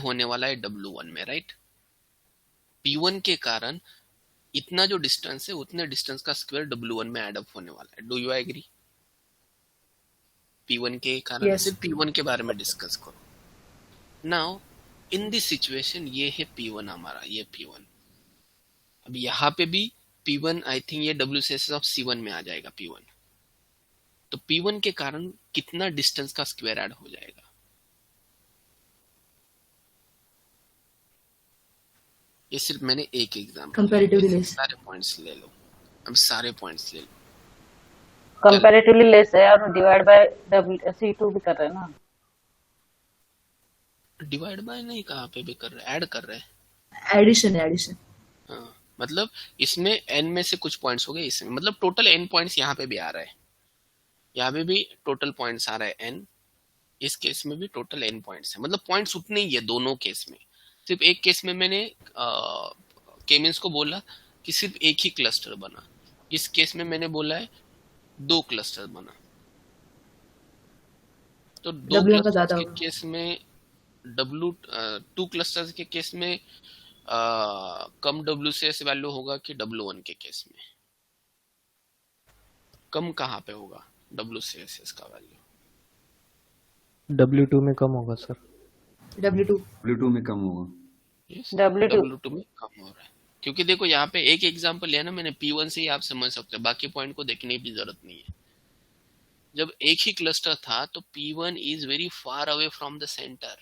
होने वाला है W1 में, राइट। P1 के कारण इतना जो डिस्टेंस है उतने डिस्टेंस का स्क्वायर W1 में एड अप होने वाला है। Do you agree? P1 के कारण Yes. सिर्फ P1 के बारे में डिस्कस करो। नाउ इन दिस सिचुएशन ये है P1 हमारा, ये P1। अब यहाँ पे भी P1 आई थिंक ये WCS ऑफ C1 में आ जाएगा P1। तो P1 के कारण कितना डिस्टेंस का स्क्वायर ऐड हो जाएगा? ये सिर्फ मैंने एक एग्जांपल Comparatively less. सारे पॉइंट्स ले लो, अब सारे पॉइंट्स ले लो। कंपैरेटिवली लेस है और डिवाइड बाय C2 भी कर रहे हैं ना। डिवाइड बाय नहीं, कहाँ पे भी कर रहे, ऐड कर रहे हैं। Addition. हाँ, मतलब इसमें n में से कुछ पॉइंट्स हो गए, इसमें मतलब टोटल n पॉइंट्स यहाँ पे भी आ रहा है, यहाँ पे भी टोटल पॉइंट्स आ रहा है n। इस केस में भी टोटल n पॉइंट्स है, मतलब पॉइंट्स उतने ही है दोनों केस में। सिर्फ एक केस में मैंने केमिन्स को बोला कि सिर्फ एक ही क्लस्टर बना, इस केस में मैंने बोला है 2 क्लस्टर बना। तो 2 W1 का क्लस्टर्स ज्यादा के होगा। केस में टू क्लस्टर्स के केस में कम WCS वैल्यू होगा कि W1 के केस में? कम कहाँ पे होगा WCS का वैल्यू? W2 में कम होगा सर। W2 में कम होगा। Yes, W2 W2 में कम हो रहा है, क्योंकि देखो यहाँ पे एक एग्जांपल लिया ना मैंने, P1 से ही आप समझ सकते हो, बाकी पॉइंट को देखने की जरूरत नहीं है। जब एक ही क्लस्टर था तो P1 is very far away from the centre.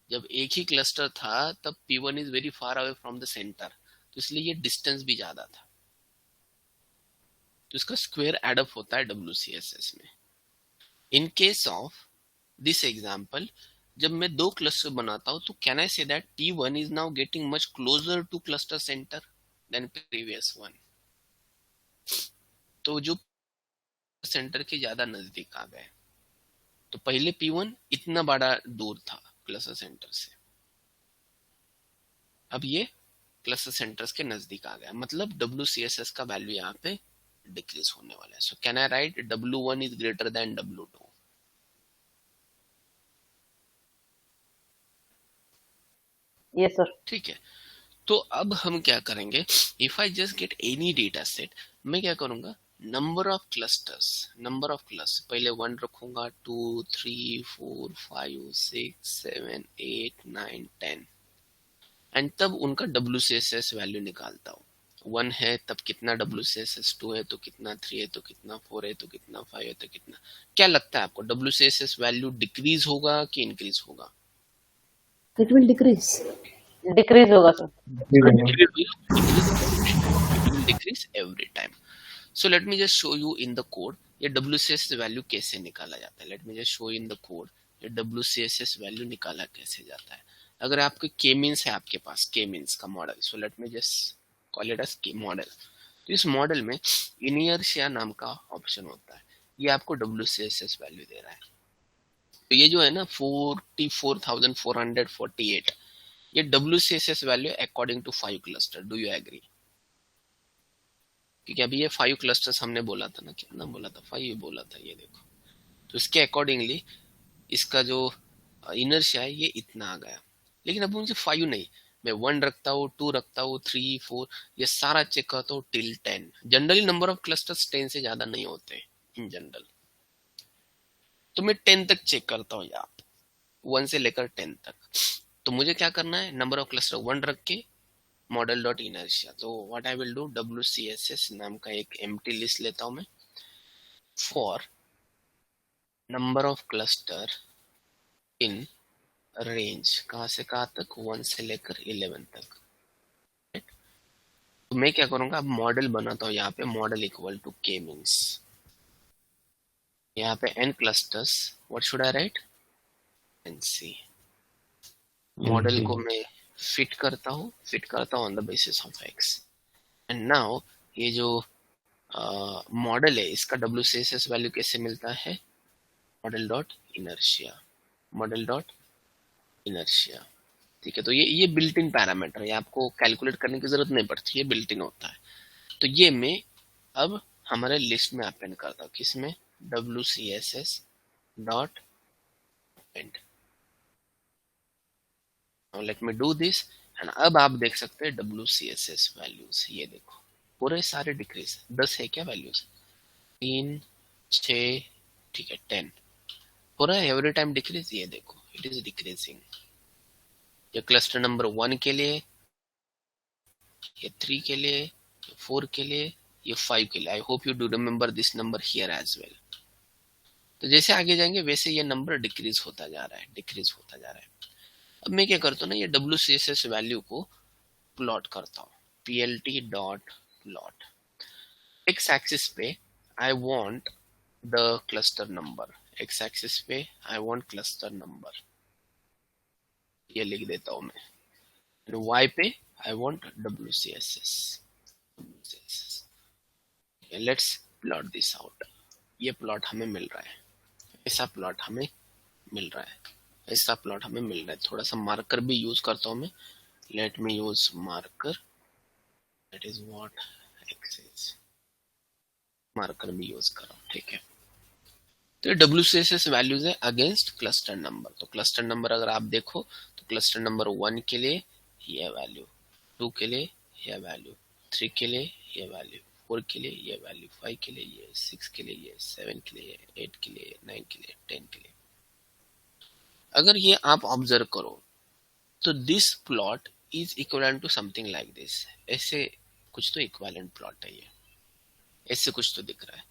जब एक ही क्लस्टर था तब P1 is very far away from the centre, तो इसलिए ये डिस्टेंस भी ज्यादा था, तो इसका स्क्वायर एड अप होता है WCSS में। इन केस ऑफ दिस एग्जांपल, जब मैं 2 क्लस्टर बनाता हूं तो can I say that P1 is now getting much closer to cluster center then previous one. तो जो सेंटर के ज्यादा नजदीक आ गए, तो पहले P1 इतना बड़ा दूर था क्लस्टर सेंटर से, अब ये क्लस्टर सेंटर्स के नजदीक आ गया, मतलब WCSS का वैल्यू यहाँ पे डिक्रीज होने वाला है। So can I right W1 is greater than W2? Yes sir. ठीक है, तो अब हम क्या करेंगे, if I just get any data set, मैं क्या करूंगा, नंबर ऑफ क्लस्टर्स पहले 1 रखूंगा, 2 3 4 5 6 7 8 9 10, एंड तब उनका WCSS वैल्यू निकालता हूँ। 1 है तब कितना WCSS, 2 है तो कितना, 3 है तो कितना, 4 है तो कितना, 5 है तो कितना। क्या लगता है आपको, WCSS वैल्यू डिक्रीज होगा कि इंक्रीज होगा? It will decrease. डिक्रीज होगा sir. Decrease every time. So let me just show you in the code ये WCSS वैल्यू कैसे निकाला जाता है। Let me just show you in the code ये WCSS वैल्यू निकाला कैसे जाता है। अगर आपके K-मीन्स है आपके पास, K-मीन्स का model, so let me just call it as K model. तो इस मॉडल में इनर्शिया नाम का ऑप्शन होता है, ये आपको WCSS वैल्यू दे रहा है। तो ये जो है ना 44,448, ये WCSS value according to 5 cluster. Do you agree? क्योंकि अभी ये 5 क्लस्टर्स हमने बोला था ना, कितना बोला था, 5 बोला था, ये देखो। तो इसके अकॉर्डिंगली इसका जो इनर्शिया है ये इतना आ गया। लेकिन अब मुझे 5 नहीं, मैं 1 रखता हूँ, 2 रखता हूँ, 3 4, ये सारा चेक करता हूँ till 10। Generally number of clusters 10 से ज्यादा नहीं होते इन जनरल, तो मैं 10 तक चेक करता हूँ यहाँ, 1 से लेकर 10 तक। तो मुझे क्या करना है, नंबर ऑफ क्लस्टर 1 रख के मॉडल डॉट इनर्शिया, तो what I will do, WCSS नाम का एक एम्प्टी लिस्ट लेता हूं मैं, for number of cluster in range, कहां से कहां तक, 1 से लेकर 11 तक। तो मैं क्या करूंगा, अब मॉडल बनाता हूं यहाँ पे, model equal to K means, यहाँ पे n clusters, what should I write, NC। Model को मैं फिट करता हूँ on the basis of x, and now ये जो मॉडल है इसका WCSS वैल्यू कैसे मिलता है, मॉडल डॉट इनर्शिया। ठीक है, तो ये बिल्ट इन पैरामीटर है, आपको कैलकुलेट करने की जरूरत नहीं पड़ती, ये बिल्ट इन होता है। तो ये मैं अब हमारे लिस्ट में अपेंड करता हूँ, किसमें, WCSS dot append. Now let me do this and अब आप देख सकते हैं WCSS वैल्यूज, ये देखो पूरे सारे डिक्रीज। 10 है क्या वैल्यूज, 3 6 ठीक है 10 हो रहा है एवरी टाइम डिक्रीज, ये देखो इट इज डिक्रीजिंग। ये क्लस्टर नंबर 1 के लिए, ये 3 के लिए, ये 4 के लिए, ये 5 के लिए। I hope you do remember this number here as well. तो जैसे आगे जाएंगे वैसे ये नंबर डिक्रीज होता जा रहा है, डिक्रीज होता जा रहा है। अब मैं क्या करता हूँ ना, ये WCSS वैल्यू को प्लॉट करता हूँ, PLT dot plot. X axis पे I want the cluster number, X axis पे आई वांट क्लस्टर नंबर, ये लिख देता हूँ मैं। Y पे I want WCSS। Let's plot this out. ये प्लॉट हमें मिल रहा है, ऐसा प्लॉट हमें मिल रहा है, ऐसा प्लॉट हमें मिल रहा है। थोड़ा सा मार्कर भी यूज करता हूँ मैं, let me use marker, that is what axis, marker भी यूज कर रहा हूँ, ठीक है। तो ये WCSS वैल्यूज है अगेंस्ट क्लस्टर नंबर। तो क्लस्टर नंबर अगर आप देखो तो क्लस्टर नंबर 1 के लिए ये वैल्यू, 2 के लिए ये वैल्यू, 3 के लिए ये वैल्यू, 4 के लिए ये वैल्यू, 5 के लिए ये, 6 के लिए ये, 7 के लिए, 8 के लिए, 9 के लिए, 10 के लिए। अगर ये आप ऑब्जर्व करो तो this plot is equivalent to something like this. ऐसे कुछ तो इक्विवेलेंट प्लॉट है, ये ऐसे कुछ तो दिख रहा है।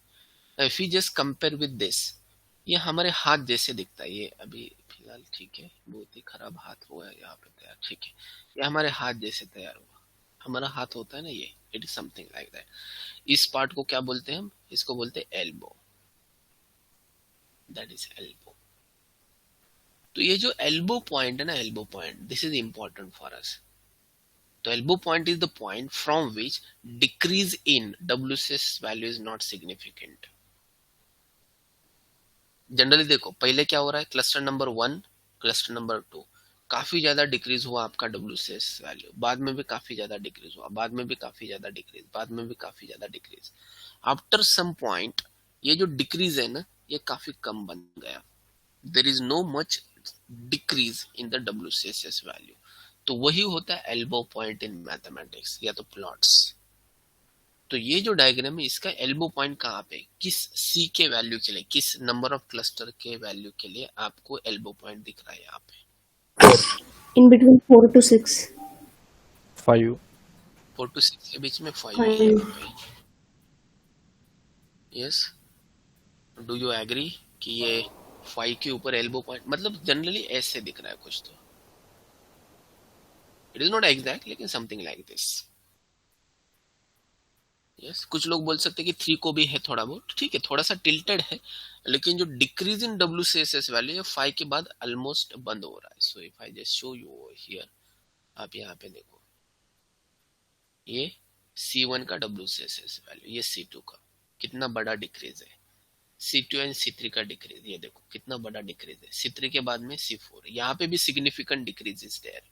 If you just compare with this, ये हमारे हाथ जैसे दिखता है। ये अभी फिलहाल ठीक है, बहुत ही खराब हाथ हुआ है यहाँ पे तैयार, ठीक है। ये हमारे हाथ जैसे तैयार हुआ, हमारा हाथ होता है ना ये, it is something like that. इस पार्ट को क्या बोलते हैं हम, इसको बोलते हैं एल्बो, दैट इज एल्बो। तो ये जो एल्बो पॉइंट है ना, elbow point, this is important for us. तो elbow point is the point from which decrease in WCSS value is not significant. Generally देखो पहले क्या हो रहा है, क्लस्टर नंबर 1, क्लस्टर नंबर 2 काफी ज्यादा डिक्रीज हुआ आपका WCSS वैल्यू, बाद में भी काफी ज्यादा डिक्रीज हुआ, बाद में भी काफी ज्यादा डिक्रीज, बाद में भी काफी ज्यादा डिक्रीज। आफ्टर सम पॉइंट ये जो डिक्रीज है ना, ये काफी कम बन गया। There is no much decrease in the WCSS value. तो वही होता है एल्बो पॉइंट इन मैथमेटिक्स या तो प्लॉट्स। तो ये जो डायग्राम है इसका एल्बो पॉइंट कहाँ पे, किस C के वैल्यू के लिए, किस नंबर ऑफ क्लस्टर के वैल्यू के लिए आपको एल्बो पॉइंट दिख रहा है यहाँ पे। In between 4 to 6. 5. 4 to 6 के बीच में 5 है यहाँ 5. पे। यस, डू यू एग्री कि ये 5 के ऊपर एल्बो पॉइंट, मतलब जनरली ऐसे दिख रहा है कुछ तो, इट इज नॉट एग्जैक्ट लेकिन समथिंग लाइक दिस। यस, कुछ लोग बोल सकते हैं कि 3 को भी है थोड़ा बहुत, ठीक है थोड़ा सा टिल्टेड है, लेकिन जो डिक्रीज इन WCSS वैल्यू है 5 के बाद ऑलमोस्ट बंद हो रहा है। So if I just show you here, आप यहाँ पे देखो ये C1 का WCSS वैल्यू, ये C2 का कितना बड़ा डिक्रीज है, C2 एंड C3 का डिक्रीज, ये देखो कितना बड़ा डिक्रीज है। C3 के बाद में C4, यहाँ पे भी significant decrease is there.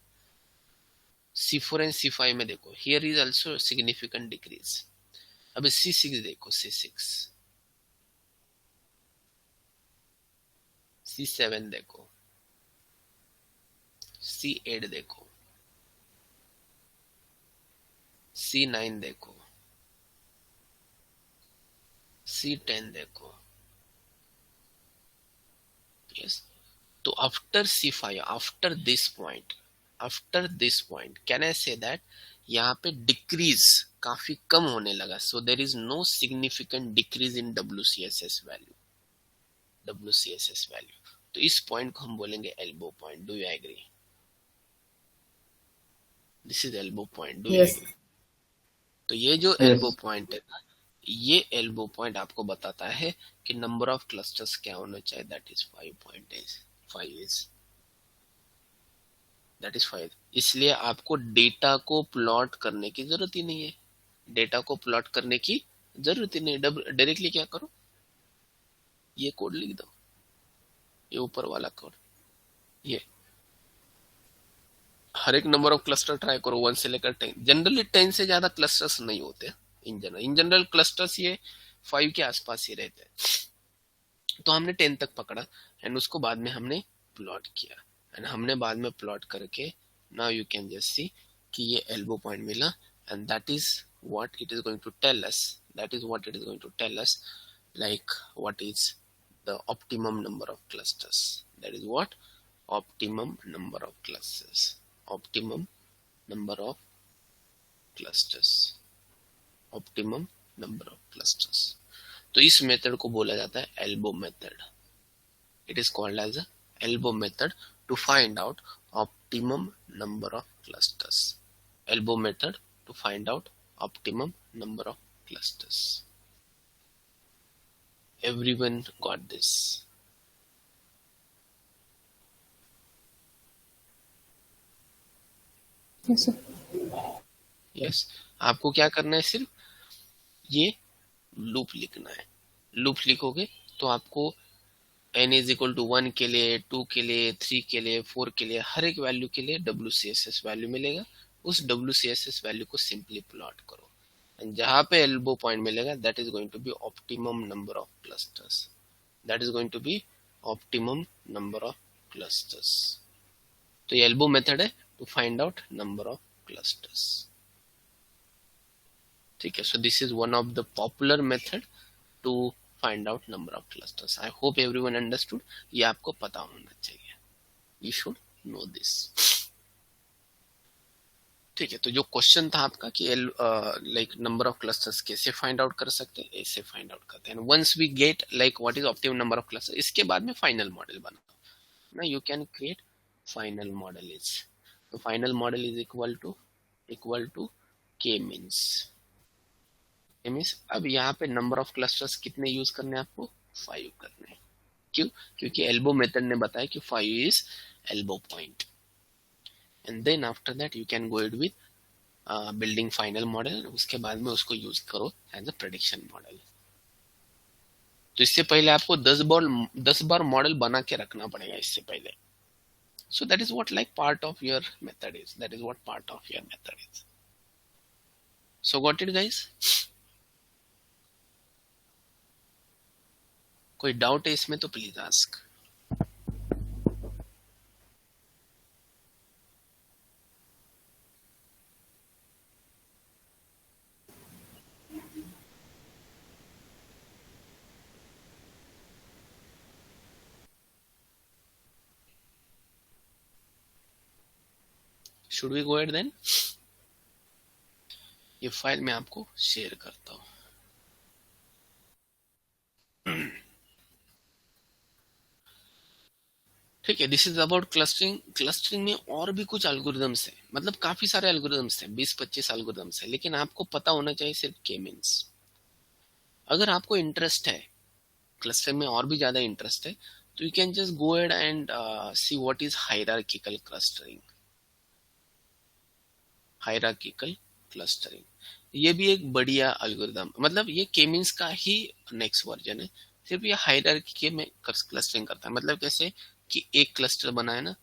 C4 and C5 में देखो here is also significant decrease. अब C6 देखो, C6, C7 देखो, C8 देखो, C9 देखो, C10 देखो। यस, तो after C5, after this point can I say that यहाँ पे डिक्रीज काफी कम होने लगा। So there is no significant decrease in WCSS value. तो इस पॉइंट को हम बोलेंगे elbow point. Do you agree? This is elbow point, do you Yes. Agree? तो ये जो एल्बो पॉइंट है ना, ये एल्बो पॉइंट आपको बताता है कि नंबर ऑफ क्लस्टर्स क्या होना चाहिए, दैट इज 5. इसलिए आपको डेटा को प्लॉट करने की जरूरत ही नहीं है, डायरेक्टली क्या करो, ये कोड लिख दो, ये ऊपर वाला कोड, ये हर एक नंबर ऑफ क्लस्टर ट्राई करो 1 से लेकर 10। जनरली 10 से ज्यादा क्लस्टर्स नहीं होते इन जनरल क्लस्टर्स ये 5 के आसपास ही रहते हैं। तो हमने 10 तक पकड़ा एंड उसको बाद में हमने प्लॉट किया, एंड हमने बाद में प्लॉट करके now you can just see कि ये एल्बो पॉइंट मिला, and that is what it is going to tell us, that is what it is going to tell us, like what is the optimum number of clusters. That is what optimum number of clusters, optimum number of clusters, optimum number of clusters. तो इस method को बोला जाता है elbow method. It is called as a elbow method to find out optimum number of clusters. Elbow method to find out optimum number of clusters. Everyone got this? Yes, sir. Yes. आपको क्या करना है, सिर्फ ये loop लिखना है. Loop लिखोगे तो आपको n इज इक्वल टू 1 के लिए, 2 के लिए, 3 के लिए, 4 के लिए, हर एक वैल्यू के लिए WCSS वैल्यू मिलेगा. उस WCSS वैल्यू को सिंपली प्लॉट करो, एंड जहां पे एल्बो पॉइंट मिलेगा that is going to be optimum number of clusters. That is going to be optimum number of clusters. तो ये एल्बो मेथड है to find out number of clusters. ठीक है. So this is one of the popular method to find out number of clusters. I hope everyone understood. ये आपको पता होना चाहिए. You should know this. ठीक है. तो जो क्वेश्चन था आपका कि लाइक नंबर ऑफ क्लस्टर्स कैसे फाइंड आउट कर सकते हैं, ऐसे फाइंड आउट करते हैं. Once we get like what is optimum number of cluster, इसके बाद में फाइनल मॉडल बनाओ ना. You can create final model is, तो final model is equal to k means. Means अब यहाँ पे नंबर ऑफ क्लस्टर्स कितने यूज करने हैं आपको, 5 करने हैं. क्यों? क्योंकि एल्बो मेथड ने बताया कि 5 is elbow point. And then after that you can go it with building final model. उसके बाद में उसको यूज करो एज अ प्रेडिक्शन मॉडल. तो इससे पहले आपको 10 बार मॉडल बना के रखना पड़ेगा इससे पहले. So that is what like part of your method is, that is what part of your method is. So got it guys? कोई डाउट है इसमें तो please ask. Should we go ahead then? ये फाइल मैं आपको share करता हूं. ठीक है. This is about clustering. Clustering में और भी कुछ एल्गोरिदम्स है, मतलब काफी सारे एल्गोरिदम्स हैं, 20-25 एल्गोरिदम्स है, लेकिन आपको पता होना चाहिए सिर्फ के मीन्स. अगर आपको इंटरेस्ट है क्लस्टरिंग में, और भी ज्यादा इंटरेस्ट है, तो you can just go ahead and see what is hierarchical clustering. Hierarchical clustering ये भी एक बढ़िया एल्गोरिदम, मतलब ये के मीन्स का ही नेक्स्ट वर्जन है. सिर्फ ये हायरार्की में क्लस्टरिंग करता है. मतलब कैसे कि एक क्लस्टर बनाए ना,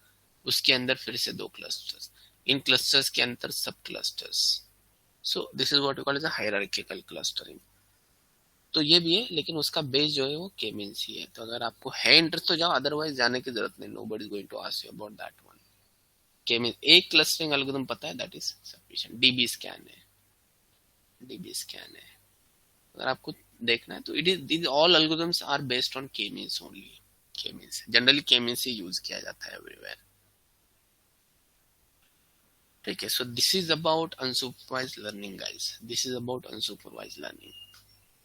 उसके अंदर फिर से 2 क्लस्टर्स, इन क्लस्टर्स के अंदर sub clusters. So this is what we call as a hierarchical clustering. तो ये भी है, लेकिन उसका बेस जो है वो के मीन्स ही है. तो अगर आपको है इंटरेस्ट तो जाओ, अदरवाइज जाने की जरूरत नहीं. Nobody is going to ask you about that one. K means एक क्लस्टरिंग एल्गोरिथम पता है, that is sufficient. DBSCAN है, डीबी स्कैन है. अगर आपको देखना है तो it is, these all algorithms are based on K means only. K means generally K means ही यूज किया जाता है एवरीवेयर. ठीक है. So this is about unsupervised learning guys. This is about unsupervised learning.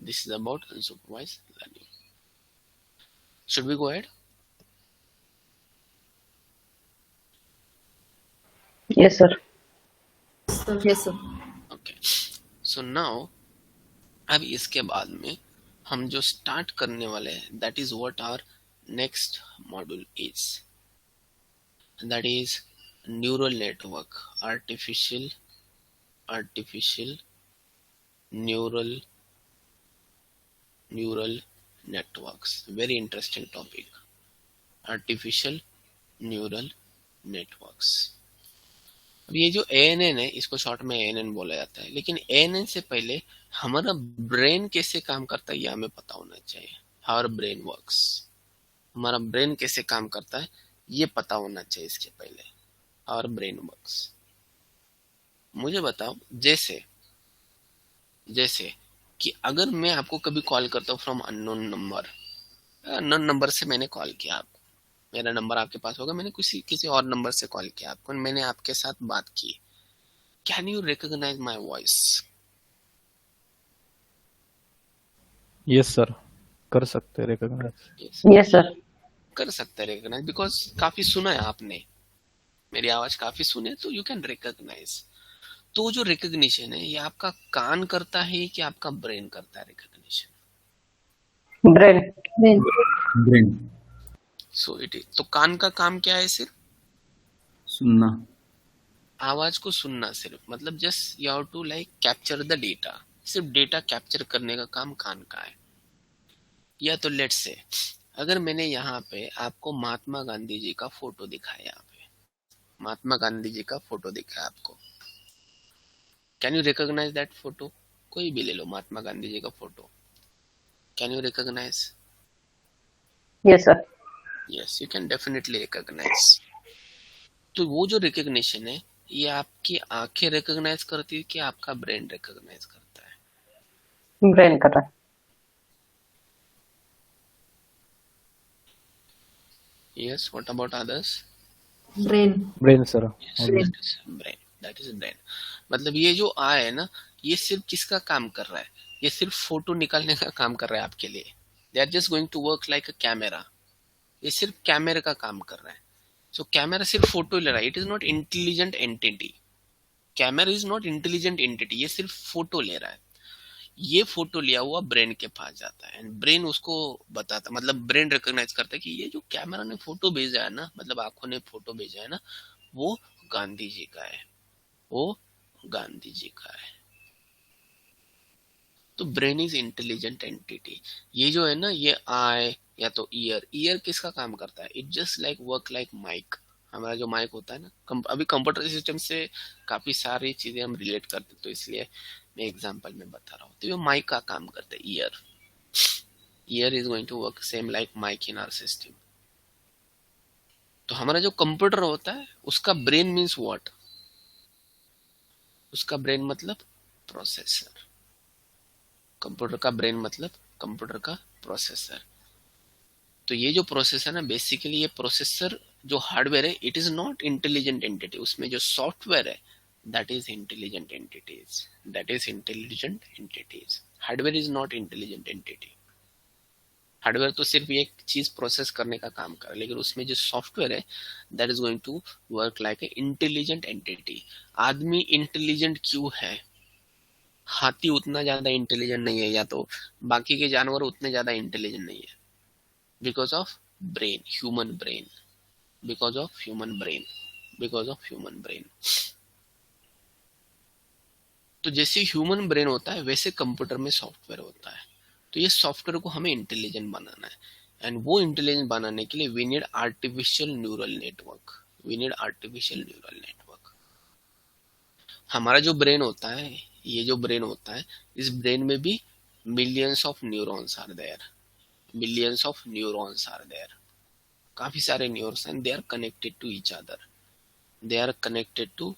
This is about unsupervised learning. Should we go ahead? Yes, sir. Yes, sir. Okay. So now अब इसके बाद में हम जो स्टार्ट करने वाले हैं, that is what our next module is. That is neural network, artificial neural networks. Very interesting topic, artificial neural networks. अब ये जो ANN है, इसको शॉर्ट में ANN बोला जाता है, लेकिन ANN से पहले हमारा ब्रेन कैसे काम करता है ये हमें पता होना चाहिए. हाउ ब्रेन वर्क्स, हमारा ब्रेन कैसे काम करता है ये पता होना चाहिए इसके पहले. Our brain works. मुझे बताओ, जैसे जैसे कि अगर मैं आपको कभी कॉल करता हूँ from unknown number, unknown number से मैंने कॉल किया आपको, मेरा नंबर आपके पास होगा, मैंने किसी और नंबर से कॉल किया आपको, मैंने आपके साथ बात की, can you recognize my voice? Yes sir, कर सकते रिकॉग्नाइज। Yes sir. कर सकते हैं रिकॉग्नाइज, बिकॉज काफी सुना है आपने, मेरी आवाज काफी सुने, तो यू कैन रिकॉग्नाइज। तो जो रिकॉग्निशन है, ये आपका कान करता है कि आपका ब्रेन करता है recognition? Brain. Brain. Brain. So it is. तो कान का काम क्या है? सिर्फ सुनना, आवाज को सुनना, सिर्फ मतलब just you have to like capture the data, सिर्फ डेटा कैप्चर करने का काम कान का है। या तो लेट्स से, अगर मैंने यहाँ पे आपको महात्मा गांधी जी का फोटो दिखाया, यहाँ पे महात्मा गांधी जी का फोटो दिखाया आपको, can you recognize that photo? कोई भी ले लो महात्मा गांधी जी का photo, can you recognize? Yes sir. Yes, you can definitely recognize. तो वो जो रिकॉग्निशन है, ये आपकी आंखें रिकॉग्नाइज करती है कि आपका ब्रेन रिकॉग्नाइज करता है? ब्रेन कर रहा है। Yes, what about others? Brain. Brain sir. Brain. Brain, that is brain. मतलब ये जो आई है ना, ये सिर्फ किसका काम कर रहा है? ये सिर्फ फोटो निकालने का काम कर रहा है आपके लिए। They are just going to work like a camera. ये सिर्फ कैमरे का काम कर रहा है। सो कैमरा सिर्फ फोटो ले रहा है, it is not intelligent entity. Camera is not intelligent entity, ये सिर्फ फोटो ले रहा है। ये फोटो लिया हुआ ब्रेन के पास जाता है, एंड ब्रेन उसको बताता, मतलब ब्रेन रिकॉग्नाइज करता है कि ये जो कैमरा ने फोटो भेजा है ना, मतलब आंखों ने फोटो भेजा है ना, वो गांधी जी का है, वो गांधी जी का है। तो ब्रेन इज इंटेलिजेंट एंटिटी। ये जो है ना, ये आई या तो ईयर, ईयर किसका काम करता है? It just like work like mic. हमारा जो माइक होता है ना, अभी कंप्यूटर सिस्टम से काफी सारी चीजें हम रिलेट करते, तो इसलिए मैं एग्जांपल में बता रहा हूँ। तो ये माइक का काम करता है, ear. Ear is going to work same like mic in our system. तो हमारा जो कंप्यूटर होता है, उसका ब्रेन मीन्स व्हाट? उसका ब्रेन मतलब प्रोसेसर। कंप्यूटर का ब्रेन मतलब कंप्यूटर का प्रोसेसर। तो ये जो प्रोसेसर है, बेसिकली ये प्रोसेसर जो हार्डवेयर है, it is not intelligent entity. उसमें जो सॉफ्टवेयर है, that is intelligent entities, that is intelligent entities. Hardware is not intelligent entity. Hardware तो सिर्फ एक चीज प्रोसेस करने का काम कर, लेकिन उसमें जो सॉफ्टवेयर है, that is going to work like a intelligent entity. आदमी इंटेलिजेंट क्यों है? हाथी उतना ज्यादा इंटेलिजेंट नहीं है, या तो बाकी के जानवर उतने ज्यादा इंटेलिजेंट नहीं है, because of brain, human brain, because of human brain, because of human brain. तो जैसे ह्यूमन ब्रेन होता है, वैसे कंप्यूटर में सॉफ्टवेयर होता है। तो ये सॉफ्टवेयर को हमें इंटेलिजेंट बनाना है, एंड वो इंटेलिजेंट बनाने के लिए we need artificial neural network. We need artificial neural network. हमारा जो ब्रेन होता है, ये जो ब्रेन होता है, इस ब्रेन में भी millions of neurons are there, millions of neurons are there. काफी सारे न्यूरॉन्स हैं, they are connected to each other, they are connected to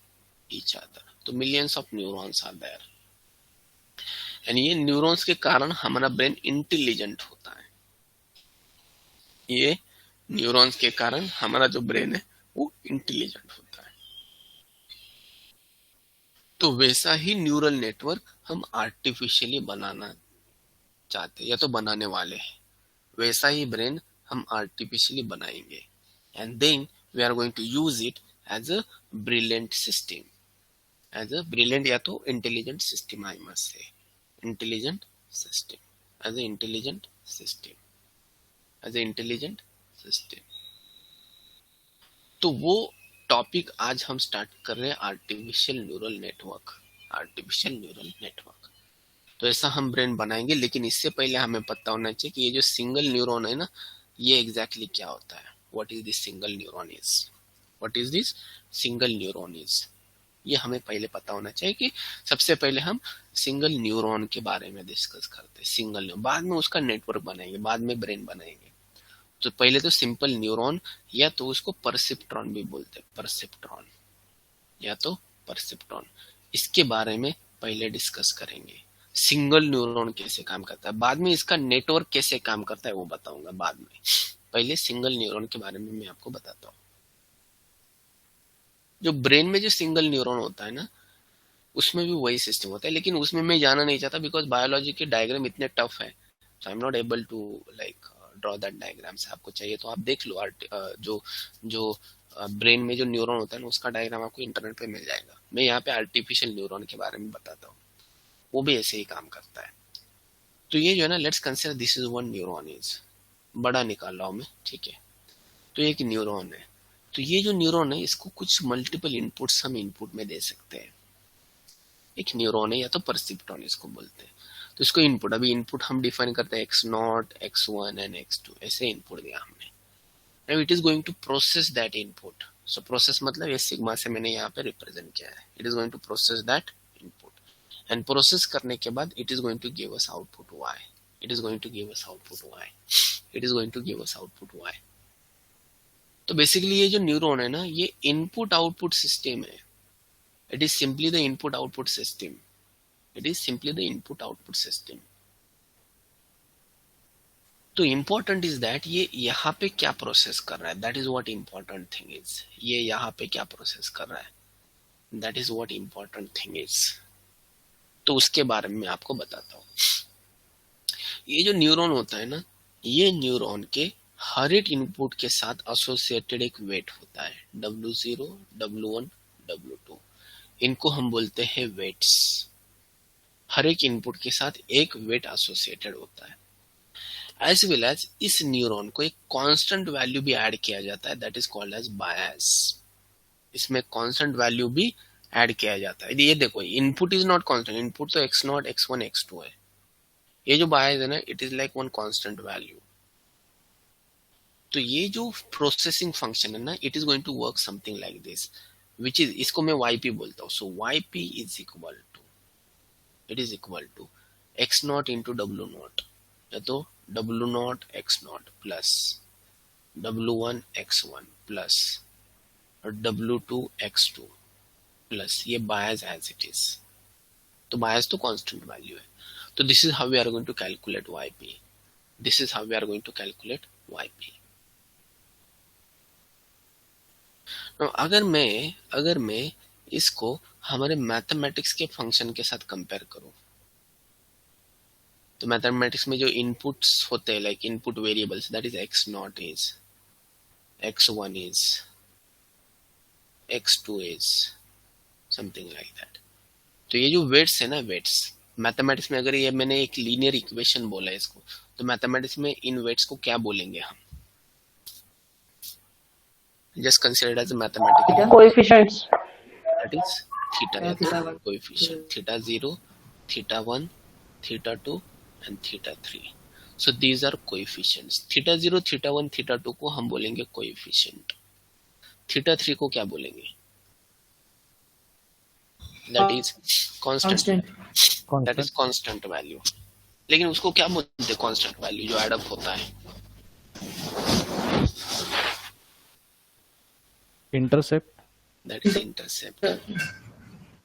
each other. तो millions of neurons are there, and ये न्यूरॉन्स के कारण हमारा ब्रेन इंटेलिजेंट होता है। ये न्यूरॉन्स के कारण हमारा जो ब्रेन है, वो इंटेलिजेंट होता है। तो वैसा ही न्यूरल नेटवर्क हम आर्टिफिशियली बनाना चाहते हैं, या तो बनाने वाले हैं। वैसा ही ब्रेन हम आर्टिफिशियली बनाएंगे, and then we are going to use it as a brilliant system, as a brilliant या तो intelligent system. I must say intelligent system, as a intelligent system, as a intelligent system. तो वो topic आज हम start कर रहे हैं, artificial neural network, artificial neural network. तो ऐसा हम ब्रेन बनाएंगे, लेकिन इससे पहले हमें पता होना चाहिए कि ये जो सिंगल न्यूरॉन है ना, ये एग्जैक्टली क्या होता है। What is this single neuron is, what is this single neuron is, ये हमें पहले पता होना चाहिए। कि सबसे पहले हम सिंगल न्यूरॉन के बारे में डिस्कस करते हैं, सिंगल न्यूरॉन, बाद में उसका नेटवर्क बनाएंगे, बाद में ब्रेन बनाएंगे। तो पहले तो सिंपल न्यूरॉन, या तो उसको परसेप्ट्रॉन भी बोलते हैं, परसेप्ट्रॉन। या तो परसेप्ट्रॉन। इसके बारे में पहले डिस्कस करेंगे। सिंगल न्यूरॉन कैसे काम करता है, बाद में इसका नेटवर्क कैसे काम करता है वो बताऊंगा बाद में। पहले सिंगल न्यूरॉन के बारे में मैं आपको बताता हूँ। जो ब्रेन में जो सिंगल न्यूरॉन होता है ना, उसमें भी वही सिस्टम होता है, लेकिन उसमें मैं जाना नहीं चाहता बिकॉज बायोलॉजी के डायग्राम इतने टफ है, so I am not able to like draw that diagrams. आपको चाहिए तो आप देख लो, जो जो ब्रेन में जो न्यूरॉन होता है ना, उसका डायग्राम आपको इंटरनेट पे मिल जाएगा। मैं यहाँ पे आर्टिफिशियल न्यूरॉन के बारे में बताता हूँ, वो भी ऐसे ही काम करता है। तो ये जो है ना, let's consider this is one neuron is, बड़ा निकाल रहा हूँ मैं, ठीक है। तो एक न्यूरॉन है, तो ये जो न्यूरॉन है इसको कुछ मल्टीपल इनपुट्स हम इनपुट में दे सकते हैं। एक न्यूरॉन है या तो परसिप्टॉन इसको बोलते हैं। तो इसको इनपुट, अभी इनपुट हम डिफाइन करते हैं x0, x1 एंड x2, ऐसे इनपुट दिया हमने। Now it is going to process that input. So process मतलब ये सिग्मा से मैंने यहाँ पे रिप्रेजेंट किया है। It is going to process that input and process करने के बाद it is going to give us output y। It is going to give us output y। It is going to give us output y। तो basically ये जो neuron है ना, ये input output system है। It is simply the input output system. It is simply the input output system. तो important is that ये यहाँ पे क्या प्रोसेस कर रहा है, that is what important thing is. ये यहाँ पे क्या प्रोसेस कर रहा है, that is what important thing is. तो उसके बारे में मैं आपको बताता हूँ। ये जो न्यूरॉन होता है ना, ये न्यूरॉन के हर एक इनपुट के साथ एसोसिएटेड एक वेट होता है, W0, W1, W2। इनको हम बोलते हैं वेट्स। हर एक इनपुट के साथ एक वेट एसोसिएटेड होता है। एज वेल एज इस न्यूरॉन को एक कांस्टेंट वैल्यू भी ऐड किया जाता है, दैट इज कॉल्ड एज बायस। इसमें कांस्टेंट वैल्यू भी ऐड किया जाता है। ये देखो, input is not constant, input तो x0, x1, x2 है। ये जो बायस है ना, it is like one constant value. तो ये जो प्रोसेसिंग फंक्शन है ना, it is going to work something like this, which is, इसको मैं yp बोलता हूँ। so yp is equal to, it is equal to x0 into w0, या तो w0 x0 plus w1 x1 plus w2 x2 plus ये bias as it is। तो bias तो constant value है। तो this is how we are going to calculate yp। this is how we are going to calculate yp। अगर मैं इसको हमारे mathematics के फंक्शन के साथ कंपेयर करूं, तो मैथमेटिक्स में जो इनपुट्स होते हैं, like input variables, that is x0 is, x1 is, x2 is, something like that. तो ये जो वेट्स है ना, वेट्स मैथमेटिक्स में, अगर ये मैंने एक लीनियर इक्वेशन बोला है इसको, तो मैथमेटिक्स में इन वेट्स को क्या बोलेंगे हम? just considered as a mathematical Coefficients. that is theta या तो coefficient, theta 0, theta 1, theta 2 and theta 3। so these are coefficients। theta 0, theta 1, theta 2 को हम बोलेंगे coefficient। theta 3 को क्या बोलेंगे? that is constant। that is constant value। लेकिन उसको क्या बोलते हैं? constant value जो एड अप होता है। Intercept, that is intercept.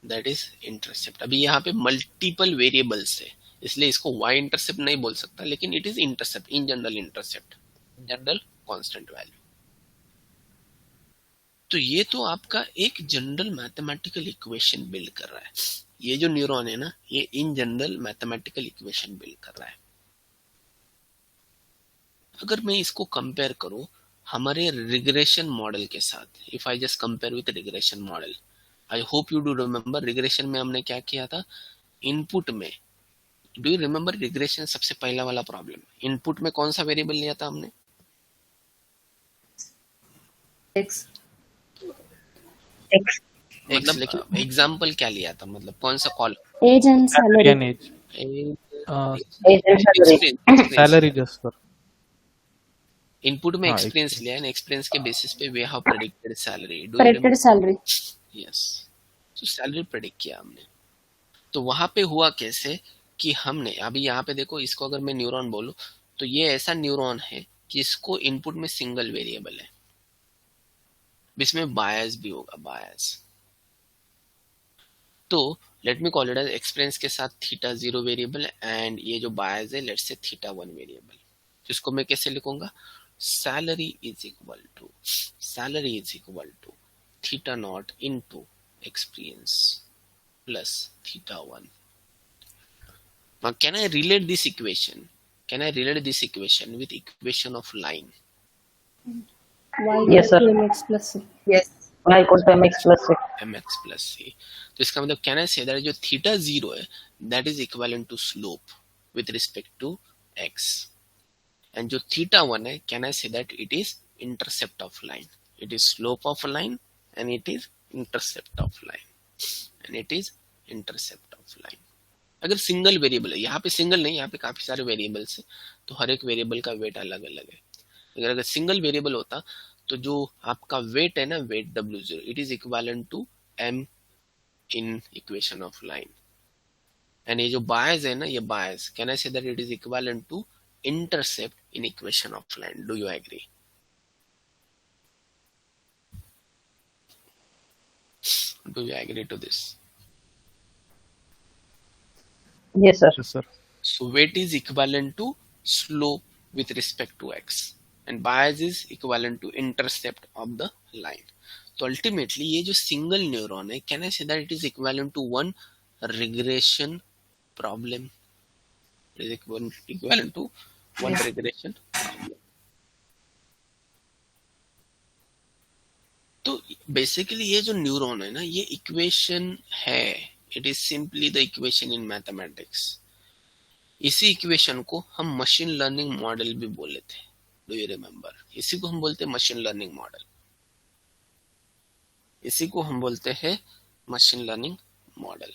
That is intercept. अभी यहाँ पे मल्टीपल वेरिएबल्स है, इसलिए इसको y इंटरसेप्ट नहीं बोल सकता, लेकिन it is intercept, in general intercept, general constant value. तो ये तो आपका एक जनरल मैथमेटिकल इक्वेशन बिल्ड कर रहा है। ये जो न्यूरॉन है ना, ये in general mathematical equation build कर रहा है। अगर मैं इसको कंपेयर करूं हमारे रिग्रेशन मॉडल के साथ, if I just compare with regression model, I hope you do remember regression में हमने क्या किया था? इनपुट में, डू यू रिमेम्बर रिग्रेशन सबसे पहला वाला प्रॉब्लम, इनपुट में कौन सा वेरिएबल लिया था हमने? X। एक्स। लेकिन एग्जाम्पल क्या लिया था, मतलब कौन सा call? Age and salary। Salary just sir. Input में हाँ, एक्सपीरियंस लिया, एंड एक्सपीरियंस के बेसिस पे we have predicted salary. Predicted salary। Yes, तो सैलरी प्रेडिक्ट किया हमने। तो वहां पे हुआ कैसे कि हमने, अभी यहाँ पे देखो, इसको अगर मैं न्यूरॉन बोलूं तो ये ऐसा न्यूरॉन है कि इसको इनपुट में सिंगल वेरिएबल है, इसमें बायस भी होगा, बायस। तो let me call it as experience के साथ थीटा 0 वेरिएबल एंड ये जो बायस है लेट्स से थीटा 1 वेरिएबल। जिसको मैं कैसे लिखूंगा, salary is equal to theta nought into experience plus theta 1। Now can I relate this equation? Can I relate this equation with equation of line? Y Yes, equal sir. to mx plus c. Yes. Y equals to mx plus c. mx plus c। तो इसका मतलब can I say that जो theta 0 है that is equivalent to slope with respect to x, and जो theta 1 है can I say that it is intercept of line, it is slope of line and it is intercept of line. अगर single variable है, यहाँ पे single नहीं, यहाँ पे काफी सारे वेरिएबल्स है तो हर एक वेरिएबल का वेट अलग अलग है। अगर सिंगल वेरिएबल होता तो जो आपका वेट है ना, weight W0 it is equivalent to m in equation of line, and ये जो बायस है ना, ये बायस can I say that it is equivalent to intercept in equation of line. Do you agree? Do you agree to this? Yes, sir. Yes, sir. So weight is equivalent to slope with respect to x and bias is equivalent to intercept of the line. तो ultimately ये जो single neuron है can I say that it is equivalent to one regression problem, it is equivalent to one regression problem. तो basically ये जो neuron है ना, ये इक्वेशन है, it is simply the equation in mathematics. इसी इक्वेशन को हम मशीन लर्निंग मॉडल भी बोले थे, डू यू रिमेम्बर? इसी को हम बोलते हैं मशीन लर्निंग मॉडल, इसी को हम बोलते हैं मशीन लर्निंग मॉडल।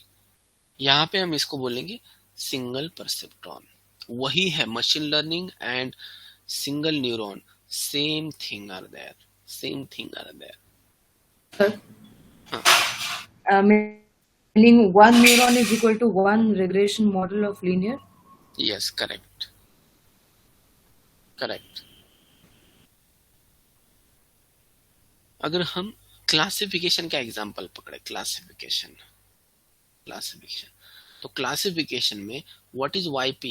यहाँ पे हम इसको बोलेंगे सिंगल परसेप्ट्रॉन। वही है machine learning and single neuron, same thing are there. Meaning one neuron is equal to one regression model of linear. Yes, correct. अगर हम क्लासिफिकेशन का एग्जांपल पकड़े, क्लासिफिकेशन तो क्लासिफिकेशन में what is yp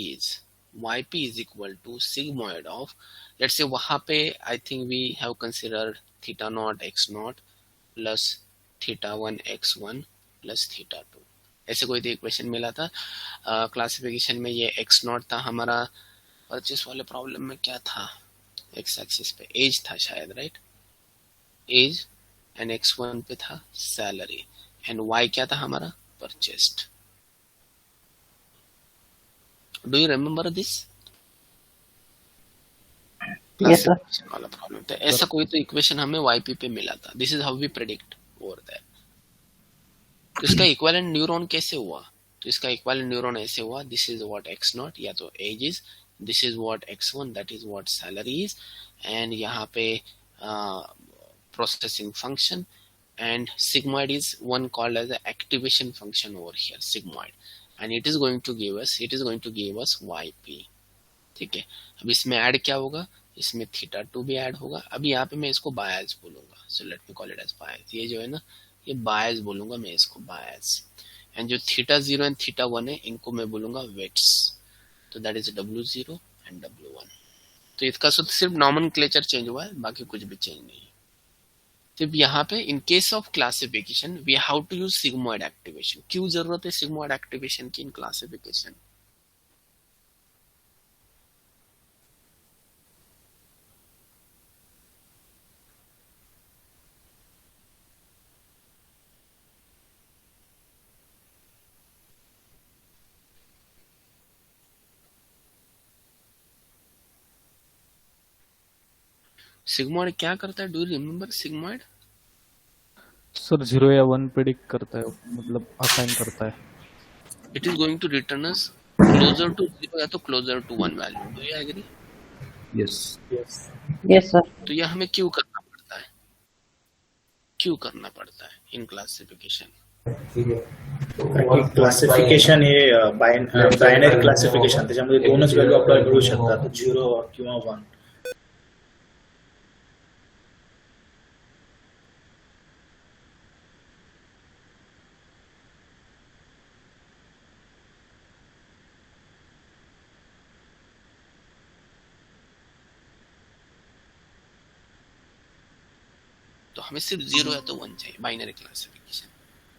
is equal to sigmoid of, let's say वहां पे I think we have considered theta nought x nought plus theta 1 x1 plus theta 2, ऐसे कोई तो इक्वेशन मिला था। क्लासिफिकेशन में ये x नॉट था हमारा, परचेस वाले प्रॉब्लम में क्या था, x एक्सिस पे एज था शायद, राइट? एज, एंड x1 पे था सैलरी, एंड y क्या था हमारा, purchased. Do you remember this? Yes, sir. वाला प्रॉब्लम था, ऐसा कोई तो इक्वेशन हमें yp पे मिला था। This is how we predict over that. तो इसका इक्विवेलेंट न्यूरॉन कैसे हुआ? तो इसका इक्विवेलेंट न्यूरॉन ऐसे हुआ, this is what x nought या तो age is, this is what x1 that is what salary is, and यहाँ पे processing function, and sigmoid is one called as the activation function over here, sigmoid, and it is going to give us yp। ठीक है, अब इसमें add क्या होगा, इसमें theta 2 भी ऐड होगा। अभी यहाँ पे मैं इसको बायस बोलूंगा, so let me call it as bias. ये जो है ना, ये बायस बोलूंगा मैं इसको, बायस। एंड जो थीटा 0 एंड थीटा 1 है इनको मैं बोलूंगा वेट्स, तो that is W0 and W1। तो इसका सिर्फ नॉमेनक्लेचर चेंज हुआ है, बाकी कुछ भी चेंज नहीं है। तो यहाँ पे in case of classification we have to use sigmoid activation. क्यों जरूरत है सिग्मॉइड एक्टिवेशन की इन क्लासिफिकेशन? सिग्मॉइड क्या करता है? Do you remember sigmoid? Sir 0 या 1 प्रेडिक्ट करता है, मतलब असाइन करता है। It is going to return us closer to 0 या तो closer to 1 value. Do you agree? Yes. Yes, sir. तो ये हमें क्यों करना पड़ता है इन क्लासिफिकेशन? क्लासिफिकेशन हे बायनरी क्लासिफिकेशन, त्याच्यामध्ये दोनच व्हॅल्यू आपल्याला मिळू शकतात, 0 किंवा 1। तो हमें सिर्फ 0 या तो 1 चाहिए, बाइनरी क्लासिफिकेशन।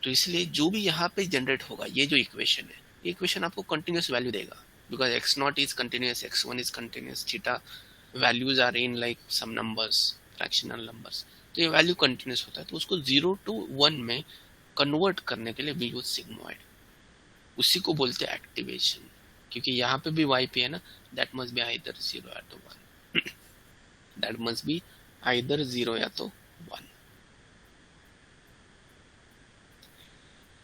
तो इसलिए जो भी यहाँ पे जनरेट होगा, ये जो इक्वेशन है, ये इक्वेशन आपको कंटिन्यूस वैल्यू देगा, because x0 is continuous, x1 is continuous, theta values are in like some numbers, fractional numbers, तो ये वैल्यू कंटिन्यूस होता है। तो उसको 0 to 1 में कन्वर्ट करने के लिए वी यूज सिग्मॉइड, उसी को बोलते हैं एक्टिवेशन, क्योंकि यहाँ पे भी y पे है ना, दैट मस्ट बी आइदर 0 या तो 1 दैट मस्ट बी आइदर 0 या तो 1।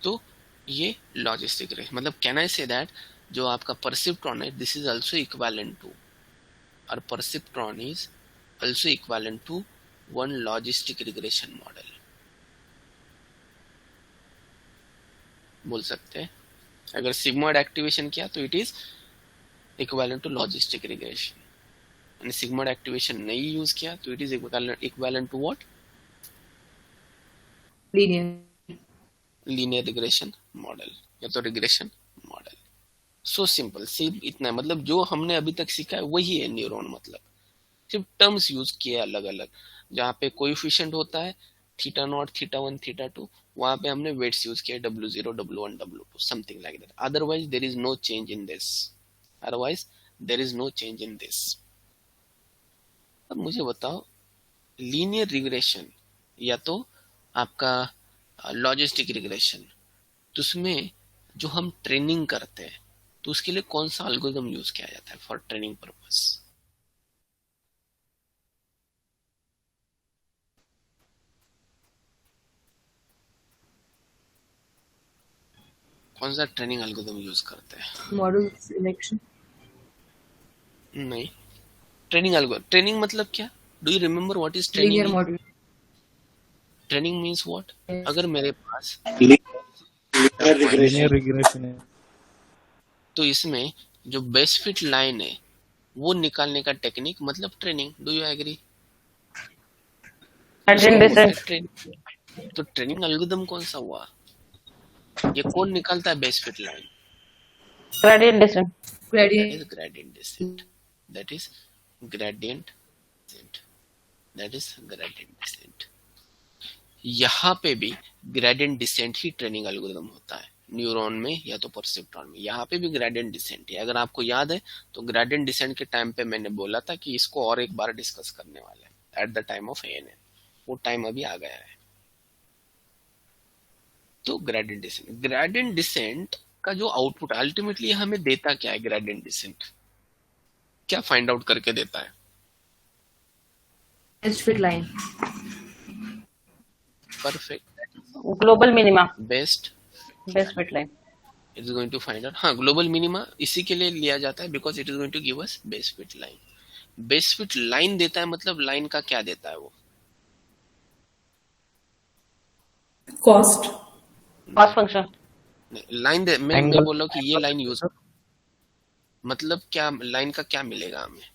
तो ये लॉजिस्टिक रेट, मतलब कैन आई से दैट जो आपका परसिप्ट्रॉन है, this is also equivalent to, और perceptron is also equivalent to one logistic regression model, बोल सकते हैं। अगर सिग्मॉइड एक्टिवेशन किया तो it is equivalent to logistic regression, and sigmoid activation नहीं यूज किया तो it is equivalent to what, linear. Linear regression model या तो रिग्रेशन मॉडल। सो सिंपल, सिर्फ इतना, मतलब जो हमने अभी तक सीखा है वही है न्यूरॉन, मतलब सिर्फ टर्म्स यूज किए अलग अलग। जहाँ पे कोएफिशिएंट होता है थीटा नॉट, थीटा 1, थीटा 2, वहां पे हमने वेट्स यूज किए W0, W1, W2, something like that. Otherwise there is no change in this, otherwise there is no change in this. अब मुझे बताओ, लीनियर रिग्रेशन या तो आपका लॉजिस्टिक रिग्रेशन, तो उसमें जो हम ट्रेनिंग करते हैं तो उसके लिए कौन सा एल्गोरिथम यूज किया जाता है फॉर ट्रेनिंग पर्पस? कौन सा ट्रेनिंग एल्गोरिथम यूज करते हैं? Model selection. नहीं, ट्रेनिंग एल्गोरिथम, ट्रेनिंग मतलब क्या? Do you remember what is Linear training? model. Training means what? Yes. अगर मेरे पास लिनियर रिग्रेशन है। तो इसमें जो बेस्ट फिट लाइन है वो निकालने का टेक्निक मतलब training. Do you agree? Gradient descent. Training, तो ट्रेनिंग एल्गोरिथम कौन सा हुआ? ये कौन निकालता है best fit line? Gradient descent. That Gradient. is gradient descent. That is gradient descent. That is gradient descent. यहाँ पे भी ग्रेडियंट डिसेंट ही ट्रेनिंग एल्गोरिथम होता है, न्यूरॉन में या तो परसेप्ट्रॉन में। यहाँ पे भी ग्रेडियंट डिसेंट है। अगर आपको याद है तो ग्रेडियंट डिसेंट के टाइम पे मैंने बोला था कि इसको और एक बार डिस्कस करने वाले हैं at the time of ANN, वो टाइम अभी आ गया है। तो ग्रेडियंट डिसेंट का जो आउटपुट अल्टीमेटली हमें देता क्या है? ग्रेडियंट डिसेंट क्या फाइंड आउट करके देता है? Best fit line. Perfect, Global minima. Best Best fit line. It is going to find out. हाँ, ग्लोबल मिनिमा इसी के लिए लिया जाता है because it is going to give us best fit line. Best fit line देता है मतलब लाइन का क्या देता है वो? Cost. Cost function. लाइन दे, मैं Angle. बोल रहा हूँ कि ये लाइन यूज, मतलब क्या लाइन का क्या मिलेगा हमें?